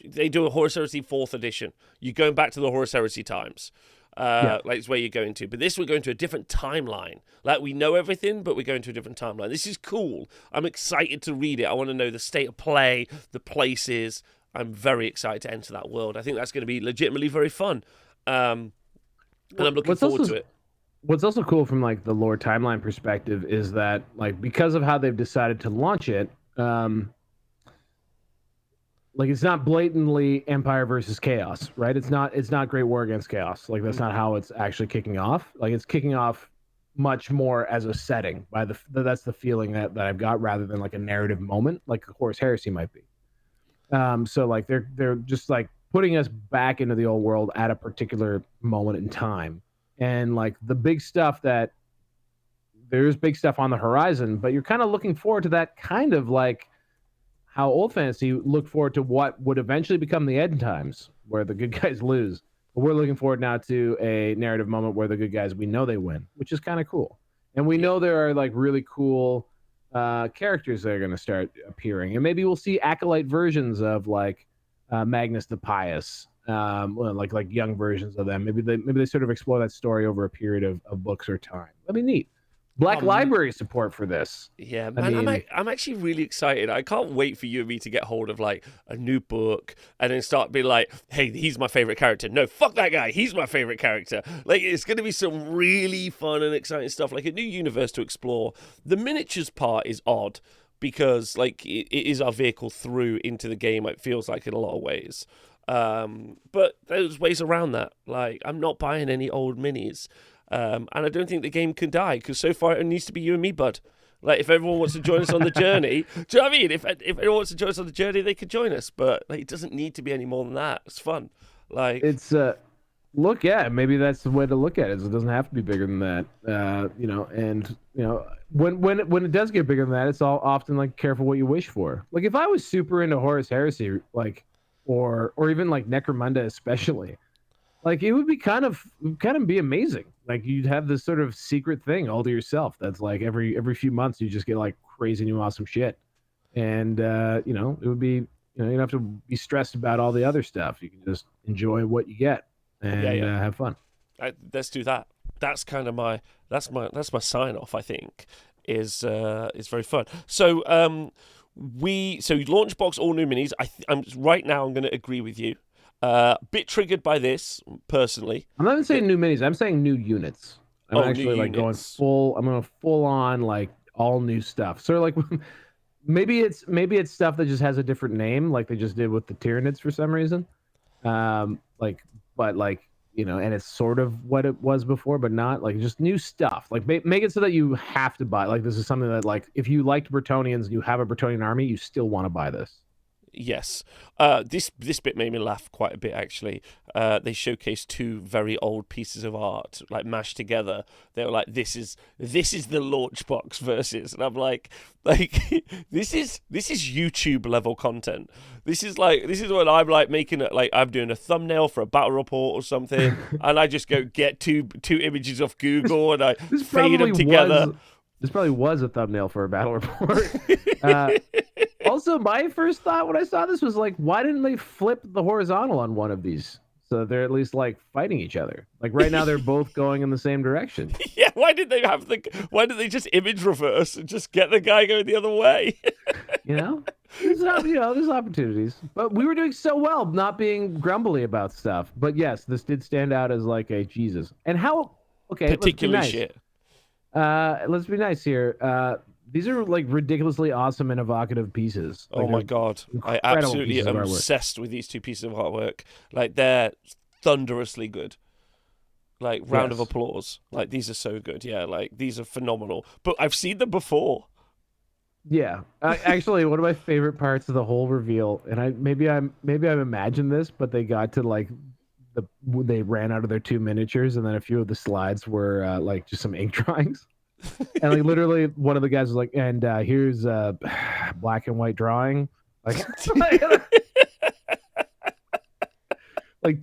They do a Horus Heresy 4th edition. You're going back to the Horus Heresy times. It's where you're going to. But this, we're going to a different timeline. We know everything, but we're going to a different timeline. This is cool. I'm excited to read it. I want to know the state of play, the places. I'm very excited to enter that world. I think that's going to be legitimately very fun. And I'm looking forward to it. What's also cool from the lore timeline perspective is that because of how they've decided to launch it, it's not blatantly Empire versus Chaos, right? It's not Great War against Chaos. That's not how it's actually kicking off. It's kicking off much more as a setting. That's the feeling that I've got rather than a narrative moment like Horus Heresy might be. So they're just putting us back into the old world at a particular moment in time. And the big stuff there's big stuff on the horizon, but you're kind of looking forward to that kind of how old fantasy looked forward to what would eventually become the end times where the good guys lose. But we're looking forward now to a narrative moment where the good guys, we know they win, which is kind of cool. And we know there are really cool characters that are going to start appearing. And maybe we'll see acolyte versions of Magnus the Pious, young versions of them. Maybe they sort of explore that story over a period of books or time. That'd be neat. Black Library support for this. Yeah, man, I'm actually really excited. I can't wait for you and me to get hold of a new book and then start being hey, he's my favorite character. No, fuck that guy. He's my favorite character. It's going to be some really fun and exciting stuff, a new universe to explore. The miniatures part is odd because it is our vehicle through into the game. It feels in a lot of ways. But there's ways around that. I'm not buying any old minis. And I don't think the game can die because so far it needs to be you and me, bud. If everyone wants to join us on the journey, do you know what I mean? If everyone wants to join us on the journey, they can join us. But it doesn't need to be any more than that. It's fun. It's maybe that's the way to look at it. It doesn't have to be bigger than that. When it does get bigger than that, it's all often careful what you wish for. If I was super into Horus Heresy, or even Necromunda especially. It would be kind of be amazing. You'd have this sort of secret thing all to yourself. That's every few months you just get crazy new awesome shit, and it would be you don't have to be stressed about all the other stuff. You can just enjoy what you get and have fun. Let's do that. That's kind of my sign off. I think is very fun. So launch box all new minis. I'm right now. I'm going to agree with you. Bit triggered by this personally. I'm not even saying new minis. I'm saying new units. I'm actually going full. I'm going full on all new stuff. So maybe it's stuff that just has a different name, like they just did with the Tyranids for some reason. But and it's sort of what it was before, but not like just new stuff. Like make it so that you have to buy. Like this is something that like if you liked Bretonnians, you have a Bretonnian army, you still want to buy this. Yes. This bit made me laugh quite a bit, actually. They showcased two very old pieces of art, like mashed together. They were like, "This is the launch box versus," and I'm like, this is YouTube level content. This is what I'm like making it. Like I'm doing a thumbnail for a battle report or something, and I just go get two images off Google and I fade them together. This probably was a thumbnail for a battle report. Also, my first thought when I saw this was like, why didn't they flip the horizontal on one of these? So they're at least like fighting each other. Like right now, they're both going in the same direction. Yeah, why did they just image reverse and just get the guy going the other way? There's opportunities. But we were doing so well not being grumbly about stuff. But yes, this did stand out as like a Jesus. And how, okay, particularly shit. Let's be nice here. These are like ridiculously awesome and evocative pieces. Oh my god, I absolutely am obsessed with these two pieces of artwork. Like they're thunderously good. Like round of applause. Like these are so good. Yeah, like these are phenomenal. But I've seen them before. Yeah, actually, one of my favorite parts of the whole reveal, and maybe I've imagined this, but they got to like they ran out of their 2 miniatures, and then a few of the slides were like just some ink drawings. And like literally one of the guys was like, and here's a black and white drawing, like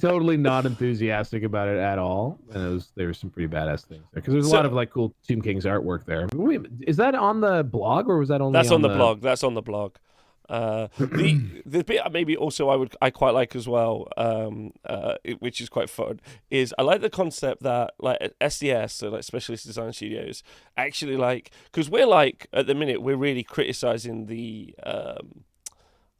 totally not enthusiastic about it at all. And there were some pretty badass things there because there's a lot of like cool Tomb King's artwork there. Wait, is that on the blog or was that only? That's on the blog. That's on the blog. The bit maybe also I quite like as well, which is quite fun, is I like the concept that like SDS, so like Specialist Design Studios, actually like, because we're like at the minute we're really criticizing the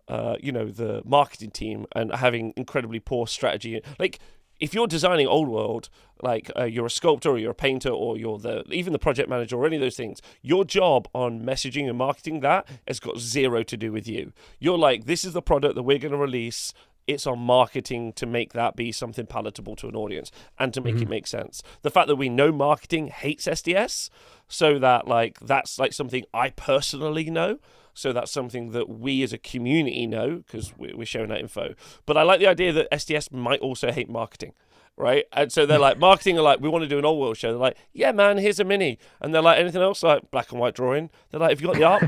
the marketing team and having incredibly poor strategy. Like if you're designing Old World, like you're a sculptor or you're a painter or you're even the project manager or any of those things, your job on messaging and marketing that has got zero to do with you. You're like, this is the product that we're going to release. It's on marketing to make that be something palatable to an audience and to make it make sense. The fact that we know marketing hates SDS, so that like that's like something I personally know. So that's something that we as a community know because we're sharing that info. But I like the idea that SDS might also hate marketing, right? And so they're like, marketing are like, we want to do an Old World show. They're like, yeah, man, here's a mini. And they're like, anything else? Like black and white drawing. They're like, have you got the art?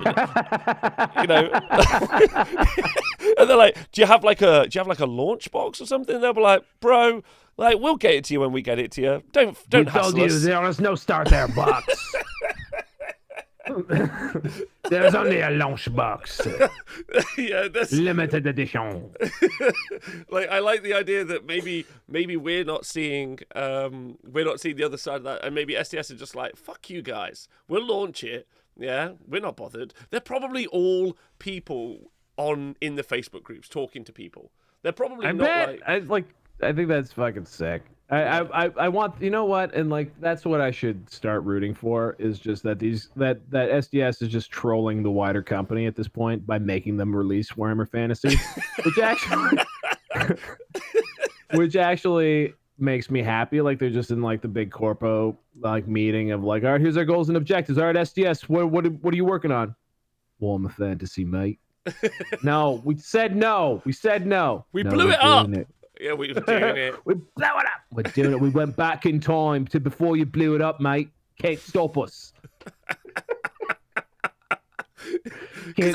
And they're like, do you have like a launch box or something? They'll be like, bro, like we'll get it to you when we get it to you. Don't hassle us. There's no start there box. There's only a launch box. Yeah, that's limited edition. Like I like the idea that maybe we're not seeing the other side of that, and maybe SDS are just like, fuck you guys, we'll launch it. Yeah, we're not bothered. They're probably all people in the Facebook groups talking to people. They're probably I think that's fucking sick. I want, you know what, and like that's what I should start rooting for, is just that that SDS is just trolling the wider company at this point by making them release Warhammer Fantasy, which actually makes me happy. Like they're just in like the big corpo like meeting of like, all right, here's our goals and objectives. All right, SDS, what are you working on? Warhammer Fantasy, mate. No, we said no. We blew it up. Yeah, we were doing it. We blew it up. We're doing it. We went back in time to before you blew it up, mate. Can't stop us. Because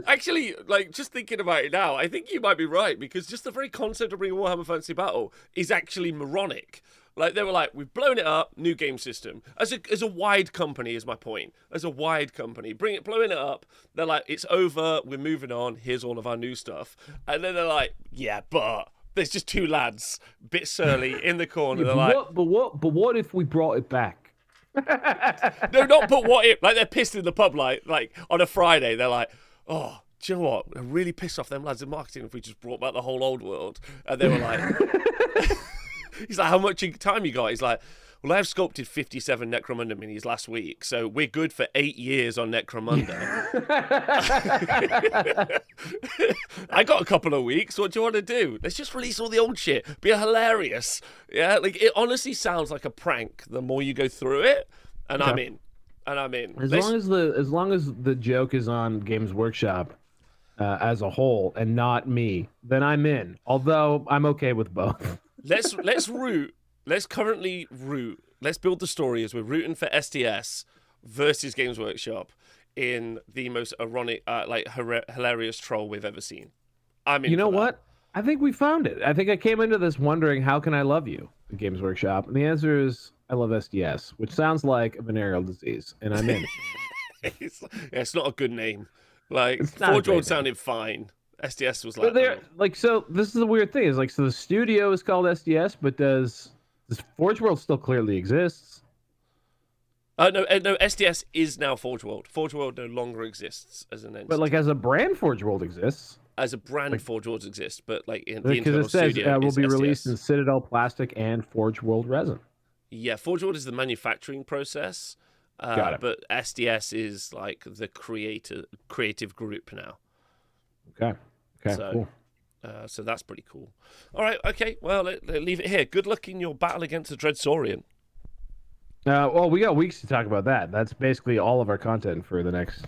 actually, like just thinking about it now, I think you might be right, because just the very concept of bringing Warhammer Fantasy Battle is actually moronic. Like they were like, we've blown it up, new game system. As a wide company is my point. As a wide company, blowing it up. They're like, it's over. We're moving on. Here's all of our new stuff. And then they're like, yeah, but there's just two lads, bit surly, in the corner. Yeah, but what if we brought it back? No, not but what if. Like they're pissed in the pub, like on a Friday. They're like, oh, do you know what? I'm really pissed off them lads in marketing if we just brought back the whole Old World. And they were like, he's like, how much time you got? He's like, Well, I've sculpted 57 Necromunda minis last week, so we're good for 8 years on Necromunda. I got a couple of weeks. What do you want to do? Let's just release all the old shit. Be hilarious. Yeah, like it honestly sounds like a prank the more you go through it, and I'm in. As long as the joke is on Games Workshop as a whole and not me, then I'm in. Although I'm okay with both. Let's root. Let's currently root. Let's build the story as we're rooting for SDS versus Games Workshop in the most ironic, hilarious troll we've ever seen. I'm in. You know what? I think we found it. I think I came into this wondering, how can I love you, Games Workshop? And the answer is, I love SDS, which sounds like a venereal disease, and I'm in. It's not a good name. Like, Forge World sounded fine. SDS was like, so this is the weird thing, is like, so the studio is called SDS, but does Forge World still clearly exists? No, SDS is now Forge World. Forge World no longer exists as an entity. But like as a brand, Forge World exists. As a brand, Forge World exists, but like in the because internal it says studio, will be SDS. released in Citadel Plastic and Forge World Resin. Yeah, Forge World is the manufacturing process. Got it. But SDS is like the creative group now. Okay, cool. So that's pretty cool. All right, okay. Well, leave it here. Good luck in your battle against the Dreadsaurian. Well, we got weeks to talk about that. That's basically all of our content for the next.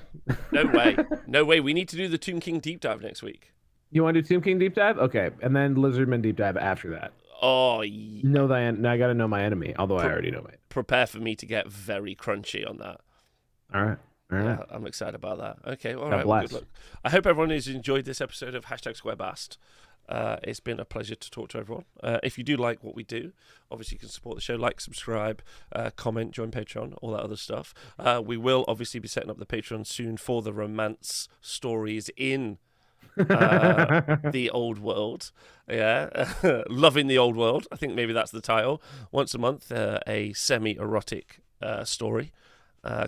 No way. We need to do the Tomb King deep dive next week. You want to do Tomb King deep dive? Okay, and then Lizardman deep dive after that. Oh, now I got to know my enemy. Although I already know it. Prepare for me to get very crunchy on that. All right. Yeah, I'm excited about that. Okay, all God right. bless. Well, good luck. I hope everyone has enjoyed this episode of #SquareBast. It's been a pleasure to talk to everyone. If you do like what we do, obviously you can support the show, like, subscribe, comment, join Patreon, all that other stuff. We will obviously be setting up the Patreon soon for the romance stories in the old world. Yeah, loving the old world. I think maybe that's the title. Once a month, a semi-erotic story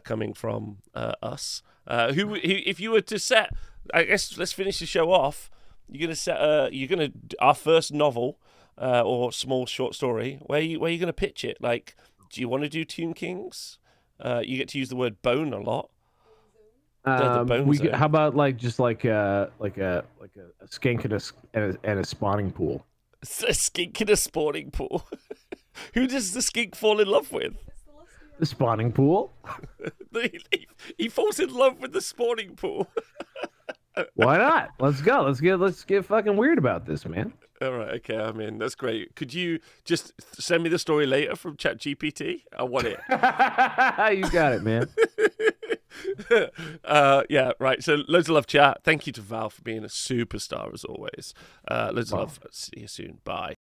coming from us. Who, if you were to set, I guess let's finish the show off. You're gonna set our first novel or small short story. Where you gonna pitch it? Like, do you want to do Tomb Kings? You get to use the word bone a lot. The bone zone. How about just like a skink and a spawning pool? A skink in a spawning pool. Who does the skink fall in love with? The spawning pool. He falls in love with the spawning pool. Why not? Let's go. Let's get fucking weird about this, man. All right, okay, I'm in. That's great. Could you just send me the story later from ChatGPT? I want it. You got it, man. Yeah, right. So loads of love, chat. Thank you to Val for being a superstar as always. Loads of love. See you soon. Bye.